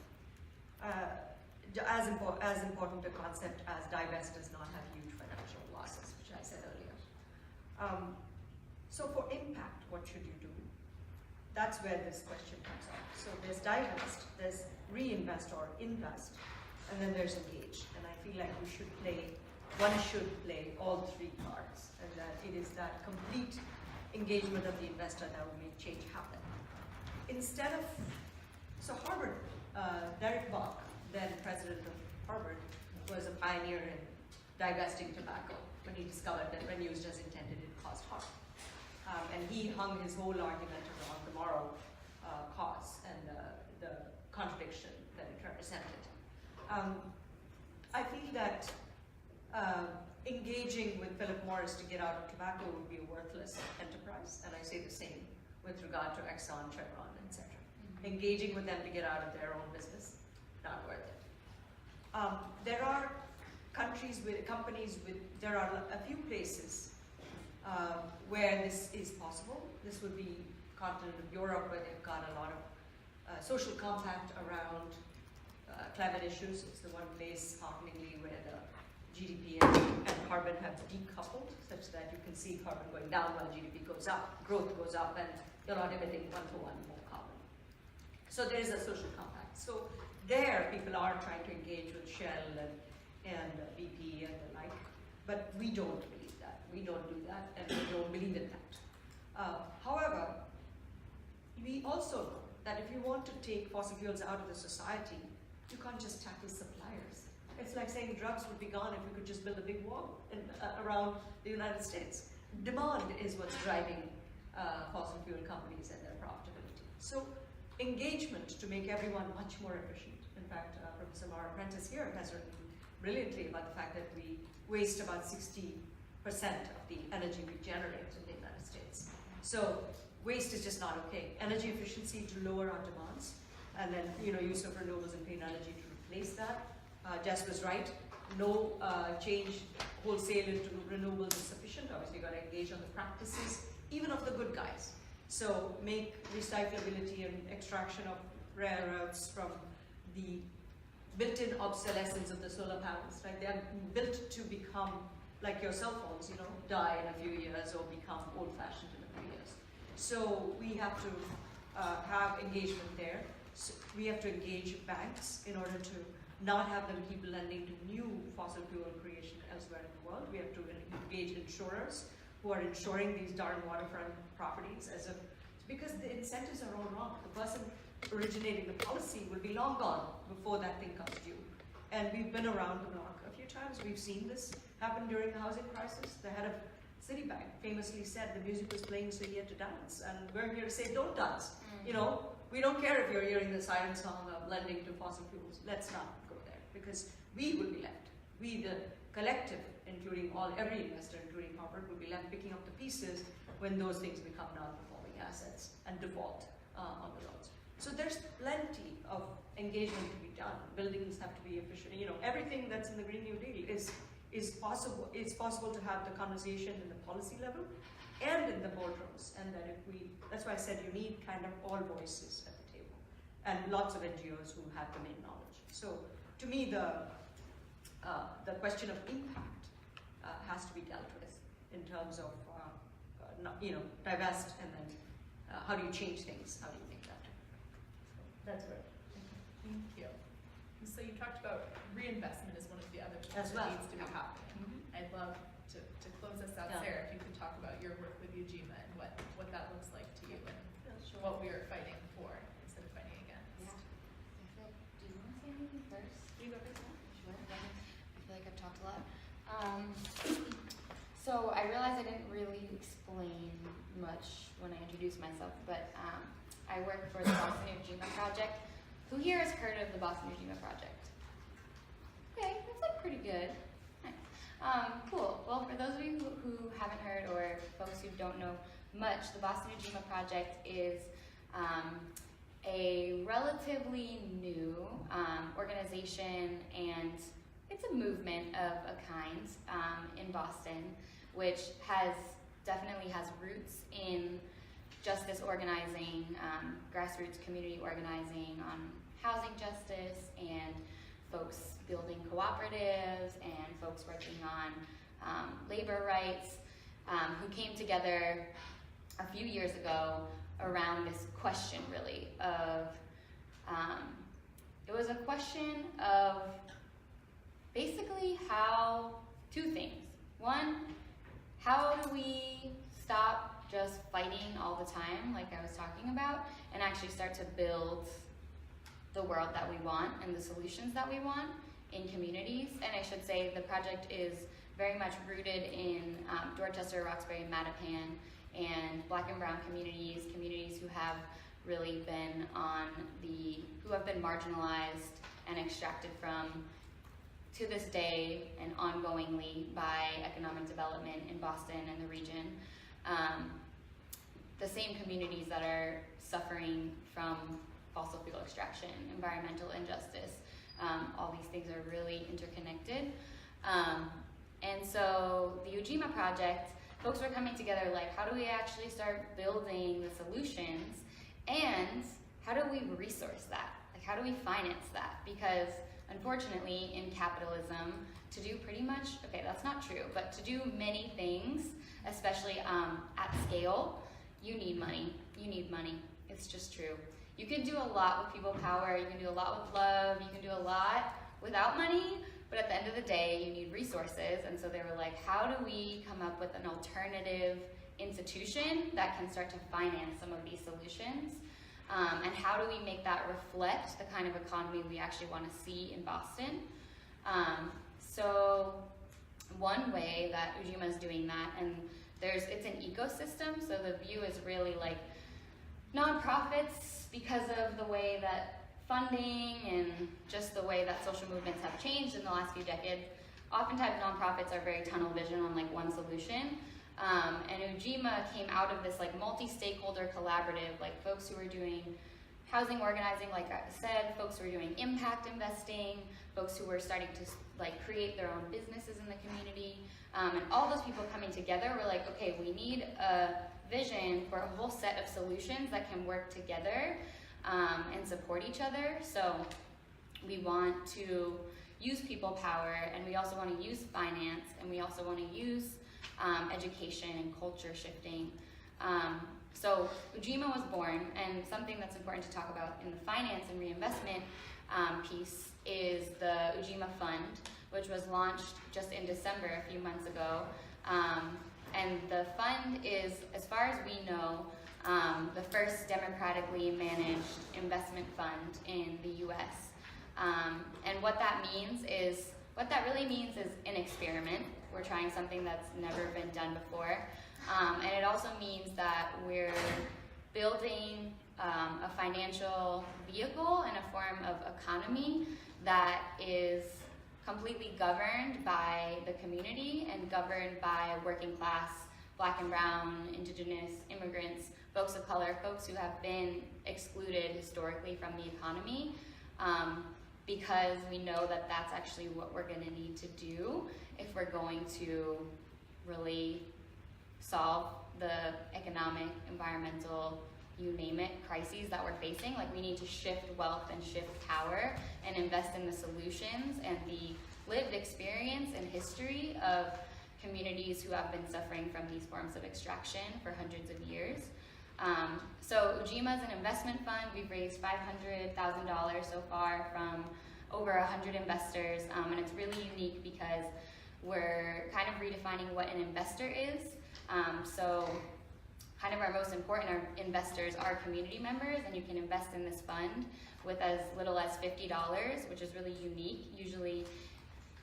As important a concept as divest does not have huge financial losses, which I said earlier. So for impact, what should you do? That's where this question comes up. So there's divest, there's reinvest or invest, and then there's engage. And I feel like one should play all 3 cards, and that it is that complete engagement of the investor that will make change happen. Instead of, so Harvard, Derek Bach, then president of Harvard, was a pioneer in divesting tobacco when he discovered that when used as intended, it caused harm. And he hung his whole argument around the moral cause and the contradiction that it represented. I feel that engaging with Philip Morris to get out of tobacco would be a worthless enterprise, and I say the same with regard to Exxon, Chevron, etc. Engaging with them to get out of their own business, not worth it. There are countries with companies with, there are a few places where this is possible. This would be continent of Europe, where they've got a lot of social compact around climate issues. It's the one place, hearteningly, where the GDP and carbon have decoupled, such that you can see carbon going down while GDP goes up, growth goes up, and you're not emitting one-to-one more carbon. So there is a social compact. So there, people are trying to engage with Shell and BP and the like, but we don't believe that. We don't do that, and we don't believe in that. However, we also know that if you want to take fossil fuels out of the society, you can't just tackle suppliers. It's like saying drugs would be gone if we could just build a big wall around the United States. Demand is what's driving fossil fuel companies and their profitability. So engagement to make everyone much more efficient. In fact, Professor Mara Prentice here has written brilliantly about the fact that we waste about 60% of the energy we generate in the United States. So waste is just not okay. Energy efficiency to lower our demands, and then use of renewables and clean energy to replace that. Jess was right. No change wholesale into renewables is sufficient. Obviously, you've got to engage on the practices, even of the good guys. So make recyclability and extraction of rare earths from the built-in obsolescence of the solar panels. Like, they're built to become like your cell phones, die in a few years or become old-fashioned in a few years. So we have to have engagement there. So we have to engage banks in order to not have them keep lending to new fossil fuel creation elsewhere in the world. We have to engage insurers who are insuring these darn waterfront properties because the incentives are all wrong. The person originating the policy will be long gone before that thing comes due. And we've been around the block a few times. We've seen this happen during the housing crisis. The head of Citibank famously said the music was playing, so he had to dance. And we're here to say, don't dance. We don't care if you're hearing the siren song of lending to fossil fuels. Let's not go there, because we will be left. We, the collective, including every investor, including corporate, will be left picking up the pieces when those things become non-performing assets and default on the loans. So there's plenty of engagement to be done. Buildings have to be efficient. Everything that's in the Green New Deal is possible. It's possible to have the conversation in the policy level and in the boardrooms. And that that's why I said you need kind of all voices at the table, and lots of NGOs who have domain knowledge. So to me, the question of impact has to be dealt with in terms of divest, and then how do you change things? How do you make that? That's right. Thank you. So you talked about reinvestment as one of the other things As that well. needs to be happening. I'd love to close us out, Yeah. Sarah, if you could talk about your work with Ujima and what that looks like to you, and Sure. what we are fighting for instead of fighting against. Yeah. Do you want to say anything first? You go first. Sure. I feel like I've talked a lot. So I realized I didn't really explain much when I introduced myself, but I work for the Boston Ujima Project. Who here has heard of the Boston Ujima Project? Okay, that's like pretty good. Nice. Cool. Well, for those of you who haven't heard, or folks who don't know much, the Boston Ujima Project is a relatively new organization, and it's a movement of a kind in Boston, which definitely has roots in justice organizing, grassroots community organizing on housing justice, and folks building cooperatives, and folks working on labor rights, who came together a few years ago around this question, really, of, it was a question of basically two things. One, how do we stop just fighting all the time, like I was talking about, and actually start to build the world that we want and the solutions that we want in communities. And I should say the project is very much rooted in Dorchester, Roxbury, Mattapan, and Black and Brown communities who have really been who have been marginalized and extracted from to this day and ongoingly by economic development in Boston and the region. The same communities that are suffering from fossil fuel extraction, environmental injustice, all these things are really interconnected. And so the Ujima Project, folks were coming together like, how do we actually start building the solutions, and how do we resource that? Like, how do we finance that? Because unfortunately in capitalism, to do pretty much, okay, that's not true, but to do many things, especially at scale, you need money. You need money. It's just true. You can do a lot with people power, you can do a lot with love, you can do a lot without money, but at the end of the day, you need resources. And so they were like, how do we come up with an alternative institution that can start to finance some of these solutions? And how do we make that reflect the kind of economy we actually want to see in Boston? So one way that Ujima is doing that, and it's an ecosystem, so the view is really like nonprofits, because of the way that funding and just the way that social movements have changed in the last few decades. Oftentimes nonprofits are very tunnel vision on like one solution. And Ujima came out of this like multi-stakeholder collaborative, like folks who were doing housing organizing, like I said, folks who were doing impact investing, folks who were starting to like create their own businesses in the community. And all those people coming together were like, okay, we need a vision for a whole set of solutions that can work together and support each other. So we want to use people power, and we also want to use finance, and we also want to use education and culture shifting. So Ujima was born, and something that's important to talk about in the finance and reinvestment piece is the Ujima Fund, which was launched just in December, a few months ago. And the fund is, as far as we know, the first democratically managed investment fund in the US. And what that really means is an experiment. We're trying something that's never been done before. And it also means that we're building a financial vehicle and a form of economy that is completely governed by the community and governed by working class, black and brown, indigenous, immigrants, folks of color, folks who have been excluded historically from the economy, because we know that that's actually what we're going to need to do if we're going to really solve the economic, environmental, you name it, crises that we're facing. Like, we need to shift wealth and shift power and invest in the solutions and the lived experience and history of communities who have been suffering from these forms of extraction for hundreds of years. So Ujima is an investment fund. We've raised $500,000 so far from over 100 investors, and it's really unique because we're kind of redefining what an investor is. So kind of our most important investors are community members, and you can invest in this fund with as little as $50, which is really unique. Usually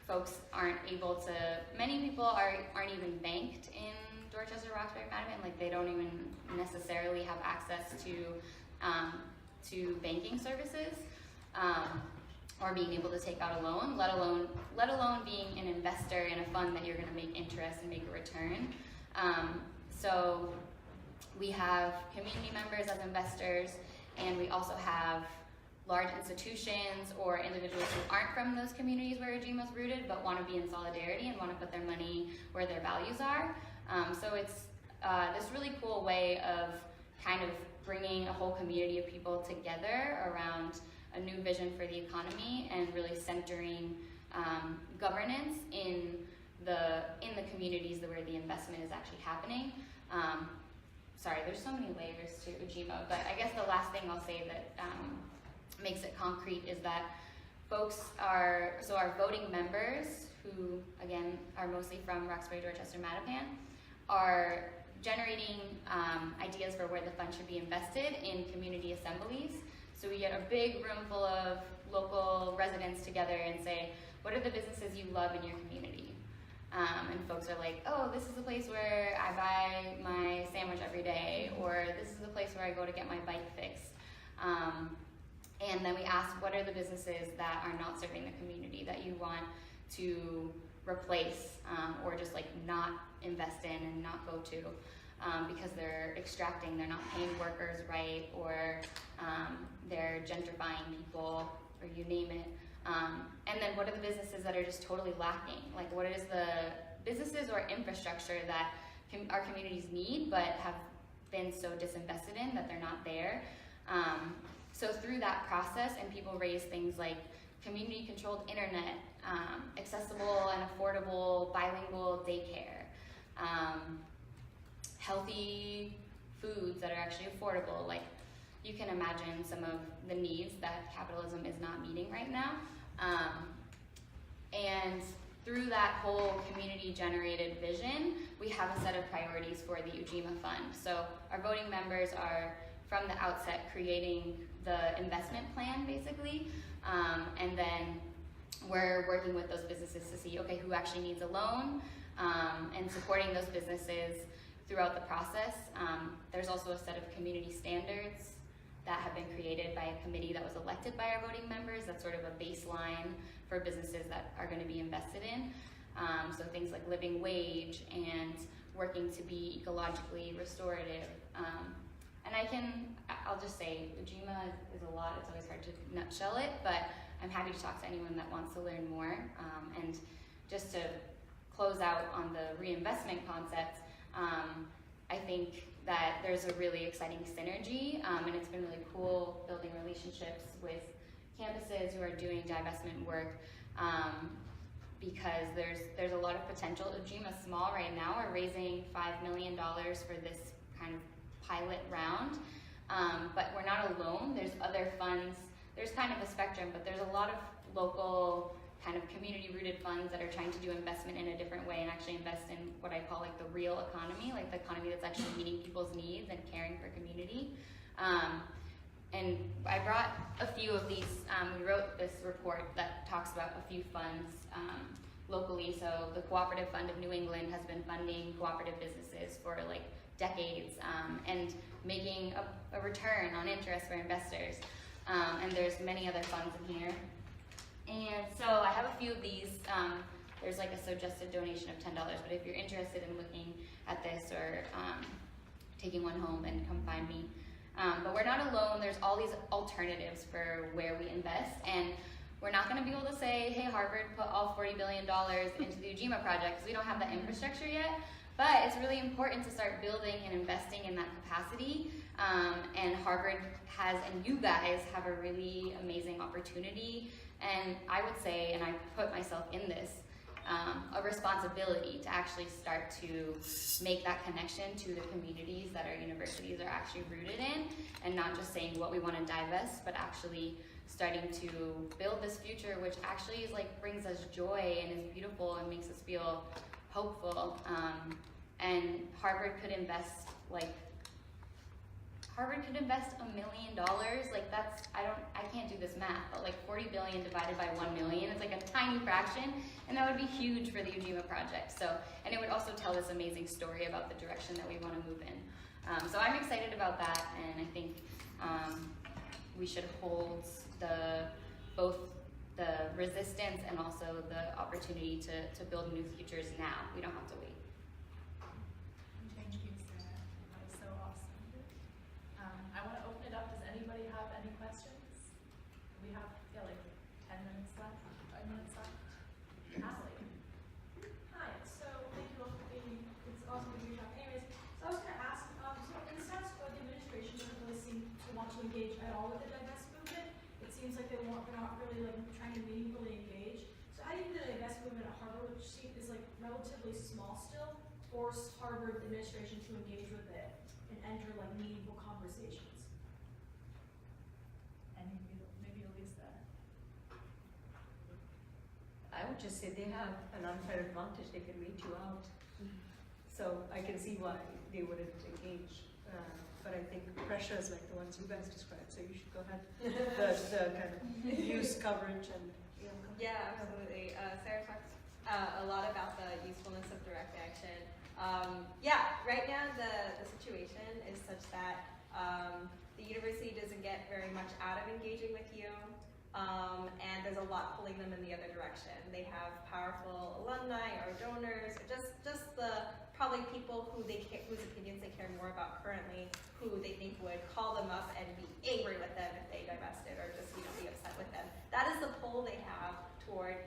folks aren't able to, many people aren't even banked in Dorchester, Roxbury, Mattapan. Like, they don't even necessarily have access to banking services, or being able to take out a loan, let alone being an investor in a fund that you're going to make interest and make a return. So we have community members as investors, and we also have large institutions or individuals who aren't from those communities where Ujima's rooted but want to be in solidarity and want to put their money where their values are. So it's this really cool way of kind of bringing a whole community of people together around a new vision for the economy and really centering governance in the communities where the investment is actually happening. Sorry, there's so many layers to Ujima, but I guess the last thing I'll say that makes it concrete is that our voting members, who again are mostly from Roxbury, Dorchester, Mattapan, are generating ideas for where the fund should be invested in community assemblies. So we get a big room full of local residents together and say, what are the businesses you love in your community? And folks are like, oh, this is the place where I buy my sandwich every day, or this is the place where I go to get my bike fixed. And And then we asked, what are the businesses that are not serving the community that you want to replace or just like not invest in and not go to because they're extracting, they're not paying workers right, or they're gentrifying people, or you name it. And then what are the businesses that are just totally lacking? Like what is the businesses or infrastructure that our communities need but have been so disinvested in that they're not there? So through that process, and people raise things like community-controlled internet, accessible and affordable bilingual daycare, healthy foods that are actually affordable. Like you can imagine some of the needs that capitalism is not meeting right now. And through that whole community-generated vision, we have a set of priorities for the Ujima Fund. So our voting members are, from the outset, creating the investment plan, basically, and then we're working with those businesses to see, okay, who actually needs a loan, and supporting those businesses throughout the process. There's also a set of community standards that have been created by a committee that was elected by our voting members. That's sort of a baseline for businesses that are going to be invested in. So things like living wage and working to be ecologically restorative. And I'll just say, Ujima is a lot. It's always hard to nutshell it, but I'm happy to talk to anyone that wants to learn more. And just to close out on the reinvestment concept, I think that there's a really exciting synergy, and it's been really cool building relationships with campuses who are doing divestment work, because there's a lot of potential. Ujima's small right now. We're raising $5 million for this kind of pilot round, but we're not alone. There's other funds. There's kind of a spectrum, but there's a lot of local kind of community-rooted funds that are trying to do investment in a different way and actually invest in what I call like the real economy, like the economy that's actually meeting people's needs and caring for community. And I brought a few of these. We wrote this report that talks about a few funds locally. So the Cooperative Fund of New England has been funding cooperative businesses for like decades and making a return on interest for investors. And there's many other funds in here. And so I have a few of these. There's like a suggested donation of $10, but if you're interested in looking at this or taking one home, then come find me. But we're not alone. There's all these alternatives for where we invest, and we're not going to be able to say, hey, Harvard, put all $40 billion into the Ujima Project, because we don't have that infrastructure yet. But it's really important to start building and investing in that capacity. And Harvard has, and you guys have a really amazing opportunity. And I would say, and I put myself in this, a responsibility to actually start to make that connection to the communities that our universities are actually rooted in, and not just saying what we want to divest, but actually starting to build this future, which actually is like brings us joy and is beautiful and makes us feel hopeful. And Harvard could invest $1 million. Like that's, I can't do this math, but like 40 billion divided by 1 million, it's like a tiny fraction, and that would be huge for the Ujima Project. So, and it would also tell this amazing story about the direction that we want to move in. So I'm excited about that, and I think we should hold both the resistance and also the opportunity to build new futures now. We don't have to wait. Thank you, Sarah. That was so awesome. I want to open it up. Does anybody have any questions? We have, like 10 minutes left, 5 minutes left. Natalie. Hi, so thank you all for being, it's awesome to be here. Anyways, so I was going to ask, so in a sense, the administration doesn't really seem to want to engage at all with the divest movement. It seems like they're not really like trying to meaningfully engage. So how do you do the divest movement at Harvard, which is like relatively small still, force Harvard administration to engage with it and enter like meaningful conversations? And maybe Elisa. I would just say they have an unfair advantage. They can wait you out. So I can see why they wouldn't engage. But I think pressures like the ones you guys described, so you should go ahead. The kind of use coverage and Yeah, absolutely. Sarah talks a lot about the usefulness of direct action. Yeah, right now the situation is such that the university doesn't get very much out of engaging with you, and there's a lot pulling them in the other direction. They have powerful alumni or donors, or just the probably people whose opinions they care more about currently, who they think would call them up and be angry with them if they divested, or just be upset with them. That is the pull they have toward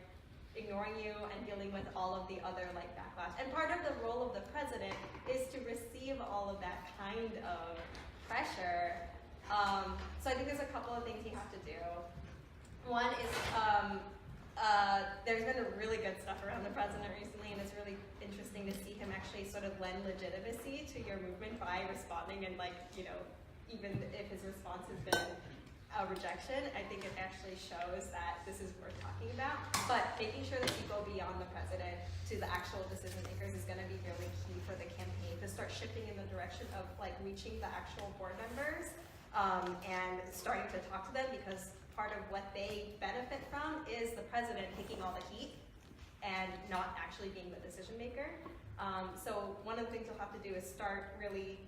ignoring you and dealing with all of the other backlash. And part of the role of the president is to receive all of that kind of pressure. So I think there's a couple of things you have to do. One is there's been a really good stuff around the president recently, and it's really interesting to see him actually sort of lend legitimacy to your movement by responding, and even if his response has been a rejection, I think it actually shows that this is worth talking about. But making sure that you go beyond the president to the actual decision makers is going to be really key for the campaign, to start shifting in the direction of reaching the actual board members and starting to talk to them, because part of what they benefit from is the president taking all the heat and not actually being the decision maker. So one of the things you'll have to do is start really,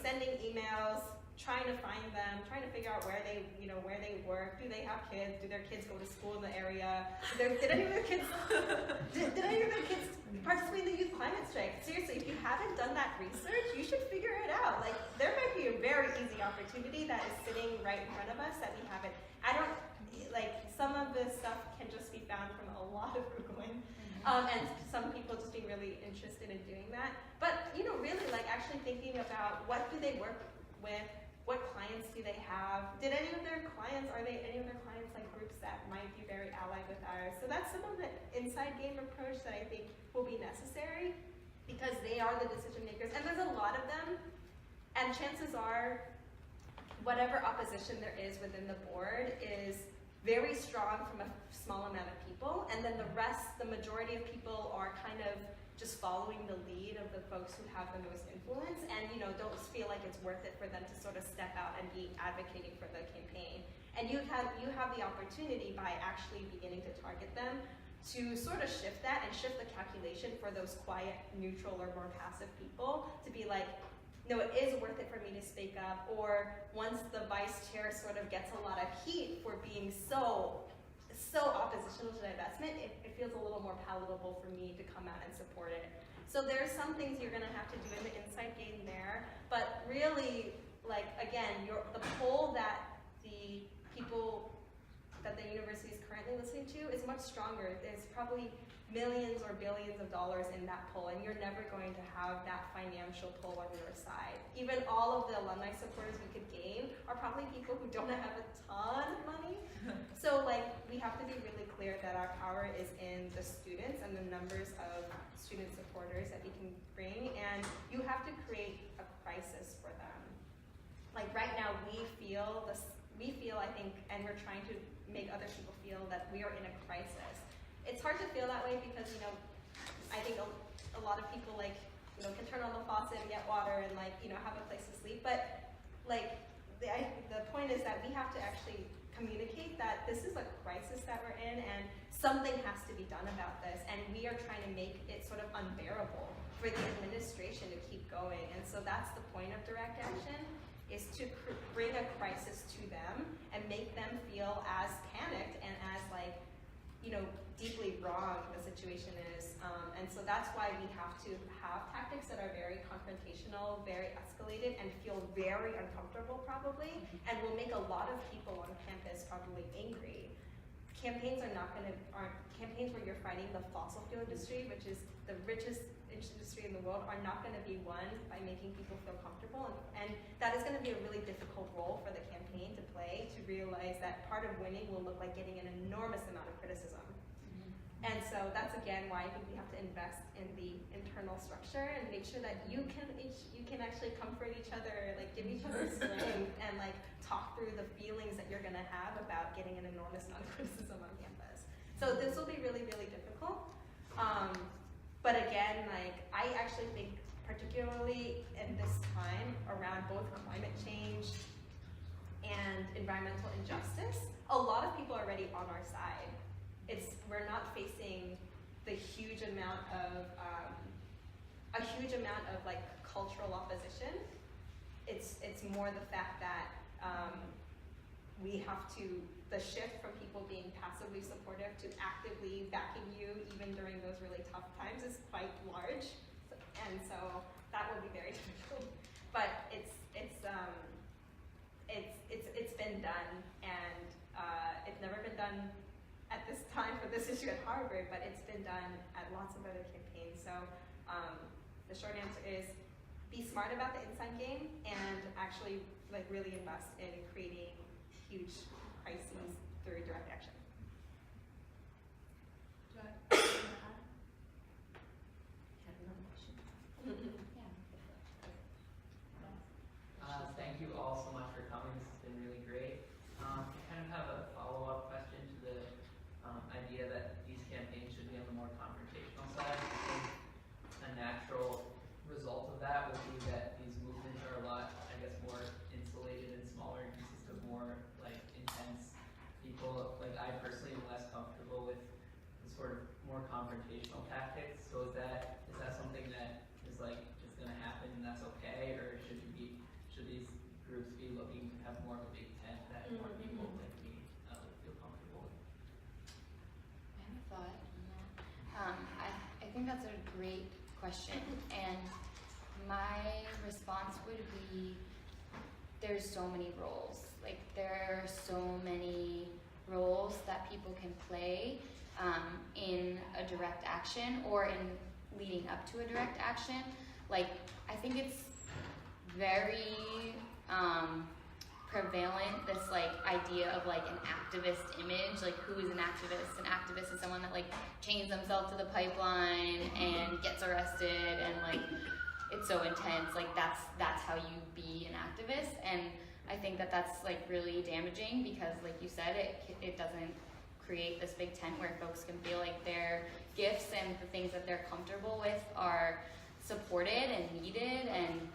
sending emails, trying to find them, trying to figure out where they work. Do they have kids? Do their kids go to school in the area? Did any of their kids participate in the youth climate strike? Seriously, if you haven't done that research, you should figure it out. There might be a very easy opportunity that is sitting right in front of us that we haven't. Some of this stuff can just be found from a lot of Googling. And some people just being really interested in doing that. But, really actually thinking about what do they work with, what clients do they have, are any of their clients groups that might be very allied with ours? So that's some of the inside game approach that I think will be necessary, because they are the decision makers, and there's a lot of them, and chances are whatever opposition there is within the board is very strong from a small amount of people, and then the majority of people are kind of just following the lead of the folks who have the most influence, and don't feel like it's worth it for them to sort of step out and be advocating for the campaign. And you have the opportunity, by actually beginning to target them, to sort of shift that and shift the calculation for those quiet, neutral, or more passive people to be like, no, it is worth it for me to speak up. Or once the vice chair sort of gets a lot of heat for being so oppositional to divestment, it feels a little more palatable for me to come out and support it. So there's some things you're going to have to do in the inside game there, but really, again, the poll that the people that the university is currently listening to is much stronger. There's probably millions or billions of dollars in that poll, and you're never going to have that financial pull on your side. Even all of the alumni supporters we could gain are probably people who don't have a ton of money. So we have to be really clear that our power is in the students and the numbers of student supporters that we can bring, and you have to create a crisis for them. Right now we feel, I think, and we're trying to make other people feel that we are in a crisis. It's hard to feel that way because, I think a lot of people can turn on the faucet and get water and have a place to sleep. But the point is that we have to actually communicate that this is a crisis that we're in, and something has to be done about this. And we are trying to make it sort of unbearable for the administration to keep going. And so that's the point of direct action, is to bring a crisis to them and make them feel as panicked and as deeply wrong the situation is. And so that's why we have to have tactics that are very confrontational, very escalated, and feel very uncomfortable probably, and will make a lot of people on campus probably angry. Campaigns aren't campaigns where you're fighting the fossil fuel industry, which is the richest industry in the world, are not going to be won by making people feel comfortable, and that is going to be a really difficult role for the campaign to play, to realize that part of winning will look like getting an enormous amount of criticism. And so that's again why I think we have to invest in the internal structure and make sure that you can actually comfort each other, give each other strength, and talk through the feelings that you're going to have about getting an enormous amount of criticism on campus. So this will be really, really difficult. But again, I actually think, particularly in this time around both climate change and environmental injustice, a lot of people are already on our side. We're not facing the huge amount of cultural opposition. it's more the fact that we have to, the shift from people being passively supportive to actively backing you even during those really tough times is quite large, and so that will be very difficult. But it's been done, and it's never been done at this time for this issue at Harvard, but it's been done at lots of other campaigns. So the short answer is be smart about the inside game and actually like really invest in creating huge crises through direct action. Do I have anything to add? Thank you all so much for coming. This has been really great. I kind of have a follow-up question to the idea that these campaigns should be on the more confrontational side. I think a natural result of that would be that these movements are a lot, I guess, more insulated and smaller and consist of more like intense people. Like I personally am less comfortable with the sort of more confrontational tactics. So is that something that is like just going to happen and that's okay, or should these groups be looking to have more of a big tent that more people like me feel comfortable with? I have a thought on that. I think that's a great question, and my response would be there's so many roles. Like there are so many roles that people can play in a direct action or in leading up to a direct action. Like I think it's very prevalent, this like idea of like an activist image. Like who is an activist? An activist is someone that like chains themselves to the pipeline and gets arrested, and like it's so intense. Like that's how you be an activist, and I think that that's like really damaging because, like you said, it doesn't create this big tent where folks can feel like their gifts and the things that they're comfortable with are supported and needed and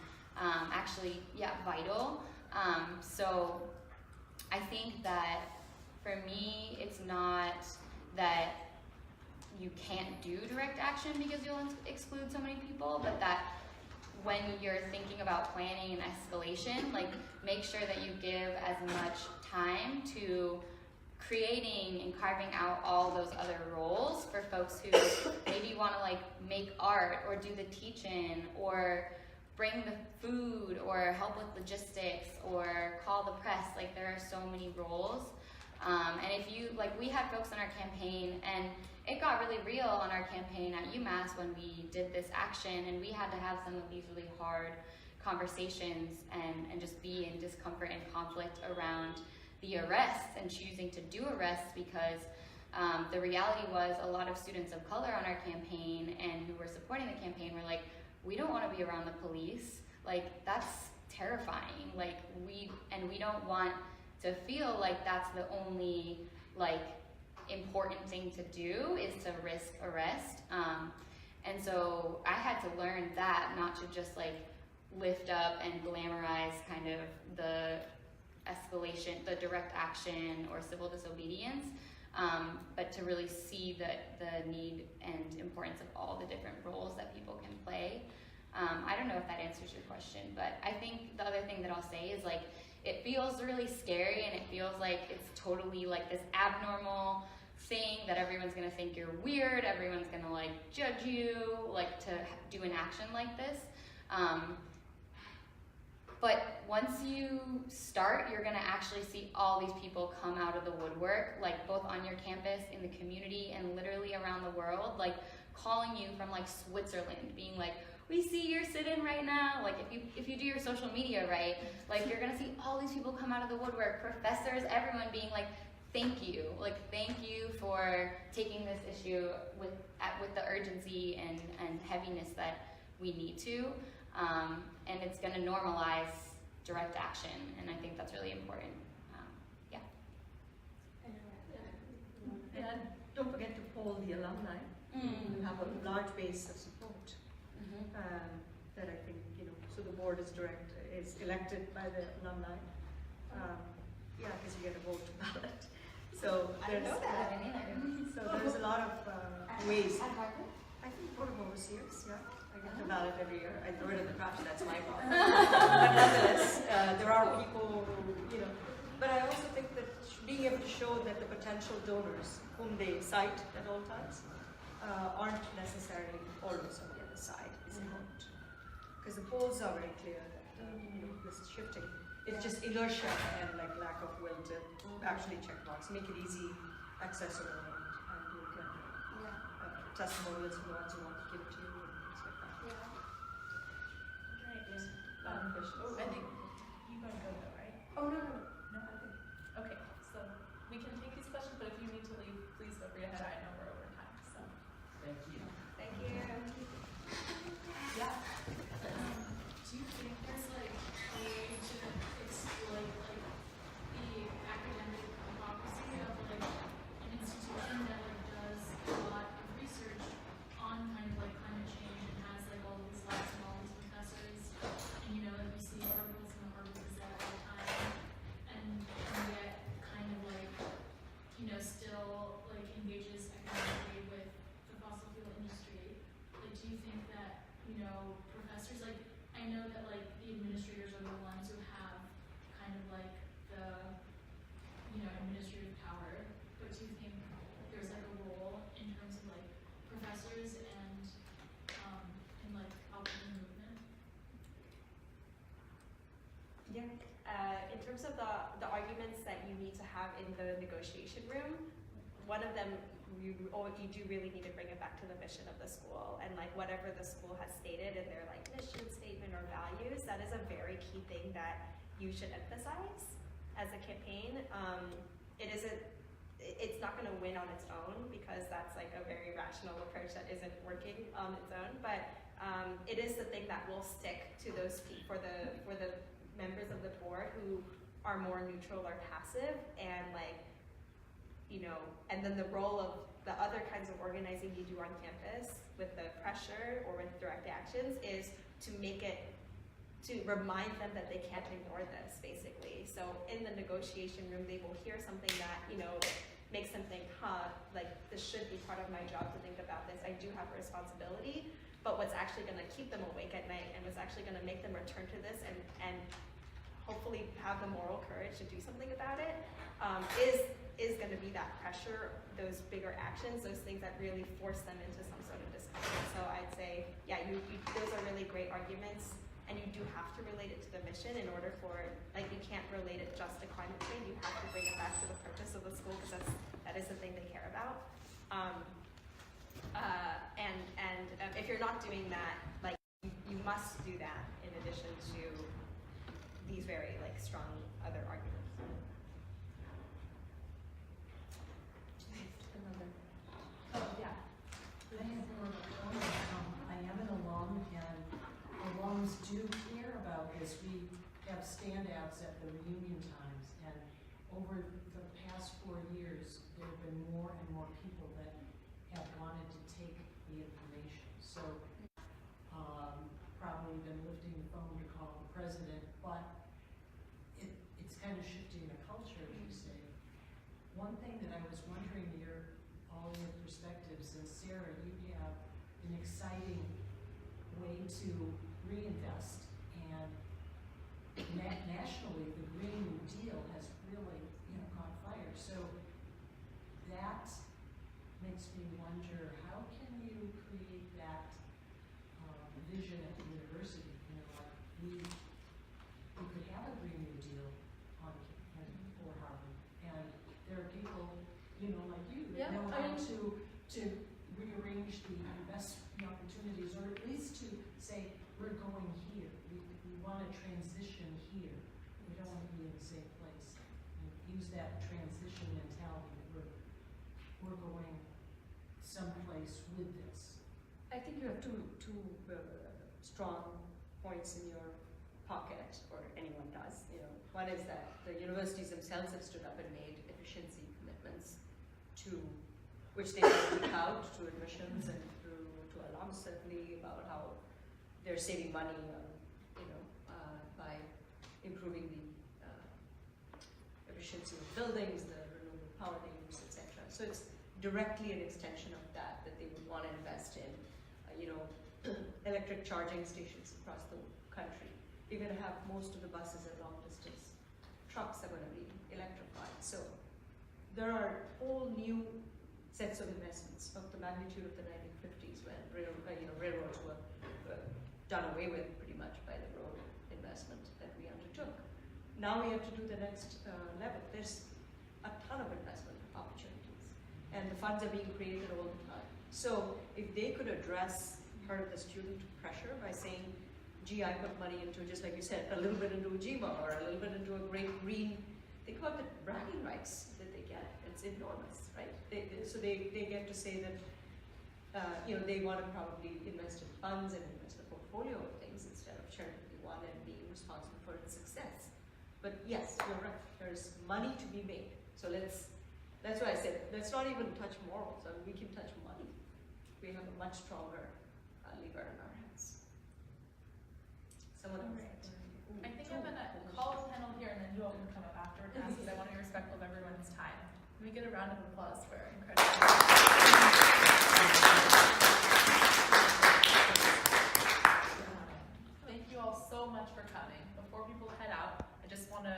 actually, vital. So I think that for me, it's not that you can't do direct action because you'll exclude so many people, but that when you're thinking about planning an escalation, like make sure that you give as much time to creating and carving out all those other roles for folks who maybe want to like make art or do the teach-in or bring the food or help with logistics or call the press. Like there are so many roles. And if you, like we had folks on our campaign, and it got really real on our campaign at UMass when we did this action, and we had to have some of these really hard conversations and just be in discomfort and conflict around the arrests and choosing to do arrests because the reality was a lot of students of color on our campaign and who were supporting the campaign were like, we don't want to be around the police. Like that's terrifying. Like we don't want to feel like that's the only like important thing to do is to risk arrest. And so I had to learn that, not to just like lift up and glamorize kind of the escalation, the direct action or civil disobedience, but to really see the need and importance of all the different roles that people can play. I don't know if that answers your question, but I think the other thing that I'll say is like, it feels really scary and it feels like it's totally like this abnormal thing that everyone's gonna think you're weird, everyone's gonna like judge you, like to do an action like this. But once you start, you're gonna actually see all these people come out of the woodwork, like both on your campus, in the community, and literally around the world, like calling you from like Switzerland, being like, we see your sit-in right now. Like if you do your social media right, like you're gonna see all these people come out of the woodwork, professors, everyone being like, thank you for taking this issue with the urgency and heaviness that we need to. And it's going to normalize direct action, and I think that's really important. And don't forget to poll the alumni. You have a large base of support that I think, so the board is elected by the alumni. Because you get a vote ballot. So I don't know that. So there's a lot of ways. I think Board of Overseers, I get the ballot every year. I throw it in the trash, that's my fault. But nonetheless, there are people who, but I also think that being able to show that the potential donors whom they cite at all times aren't necessarily always on the other side is important. Because the polls are very clear that this is shifting. It's just inertia and like lack of will to actually check box, make it easy, accessible, and you can testimonials from the ones who want to give it to you and things like that. Great. Question. I think you gotta go though, right? Oh, no. No, I think. Okay, so we can take these questions, but if you need to leave, please feel free ahead. I know we're over time, so. Thank you. Thank you. Yeah. Do you think there's like a way to exploit like the academic hypocrisy of like an institution that like does a lot of research on kind of like climate change and has like all these labs and all these professors, and you know, like you see articles in the Harvard Gazette all the time, and yet kind of like, you know, still like engages economically with the fossil fuel industry. Like, do you think that, you know, professors, like, I know that like the administrators are the ones who have kind of like the, you know, administrative power, but do you think there's like a role in terms of like professors and like helping the movement? Yeah. In terms of the arguments that you need to have in the negotiation room, one of them, you do really need to bring it back to the mission of the school, and like whatever the school has stated in their like mission statement or values, that is a very key thing that you should emphasize as a campaign. It's not going to win on its own, because that's like a very rational approach that isn't working on its own, but it is the thing that will stick to those people, for the members of the board who are more neutral or passive, and like, you know, and then the role of the other kinds of organizing you do on campus with the pressure or with direct actions is to make it, to remind them that they can't ignore this, basically. So in the negotiation room, they will hear something that, you know, makes them think, like this should be part of my job to think about this. I do have a responsibility, but what's actually gonna keep them awake at night and what's actually gonna make them return to this and hopefully have the moral courage to do something about it, is going to be that pressure, those bigger actions, those things that really force them into some sort of discomfort. So I'd say, yeah, those are really great arguments, and you do have to relate it to the mission in order for, like, you can't relate it just to climate change. You have to bring it back to the purpose of the school, because that is the thing they care about. And if you're not doing that, like, you must do that in addition to these very like strong other arguments. Oh, yeah. I have more of a comment. I am an alum, and alums do care about this. We have standouts at the reunion times, and over the past 4 years, there have been more and more people that have wanted to take the information. So, probably been lifting the phone to call the president, but it's kind of shifting the culture, as you say. One thing that I was wondering, all your perspectives, and Sarah, you have an exciting way to reinvest, and nationally, the Green New Deal has really, caught fire. So that makes me wonder, how can you create that vision at the university? Like we could have a Green New Deal for Harvard, and there are people, like you, that know how to rearrange the investment opportunities, or at least to say, we're going here. We want to transition here. We don't want to be in the same place. And use that transition mentality that we're going someplace with this. I think you have two strong points in your pocket, or anyone does. One is that the universities themselves have stood up and made efficiency commitments which they leak out to admissions and to alums, certainly, about how they're saving money, by improving the efficiency of buildings, the renewable power they use, etc. So it's directly an extension of that they would want to invest in, electric charging stations across the country. We're going to have most of the buses and long distance trucks are going to be electrified. So there are whole new sets of investments of the magnitude of the 1950s when railroads were done away with pretty much by the road investment that we undertook. Now we have to do the next level. There's a ton of investment opportunities, and the funds are being created all the time. So if they could address part of the student pressure by saying, gee, I put money into, just like you said, a little bit into Ujima or a little bit into a great green, think about the bragging rights that they get. It's enormous, right? So they get to say that they want to probably invest in funds and invest in a portfolio of things instead of cherry-picking one and being responsible for its success. But yes, you're right. There's money to be made. So that's why I said, let's not even touch morals. I mean, we can touch money. We have a much stronger lever in our hands. Someone else. I think I'm gonna call a panel here and then you all can come up after and ask, because I want to be respectful of everyone's time. Can we get a round of applause for our incredible Thank you all so much for coming. Before people head out, I just want to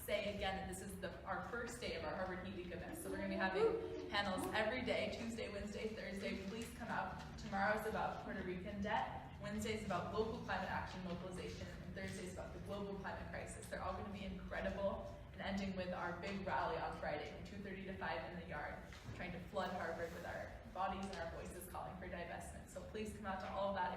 say again that this is our first day of our Harvard Heat Week event. So we're going to be having panels every day, Tuesday, Wednesday, Thursday. Please come out. Tomorrow is about Puerto Rican debt. Wednesday is about local climate action mobilization. And Thursday is about the global climate crisis. They're all going to be incredible. And ending with our big rally on Friday from 2:30 to 5 in the yard, trying to flood Harvard with our bodies and our voices calling for divestment. So please come out to all of that.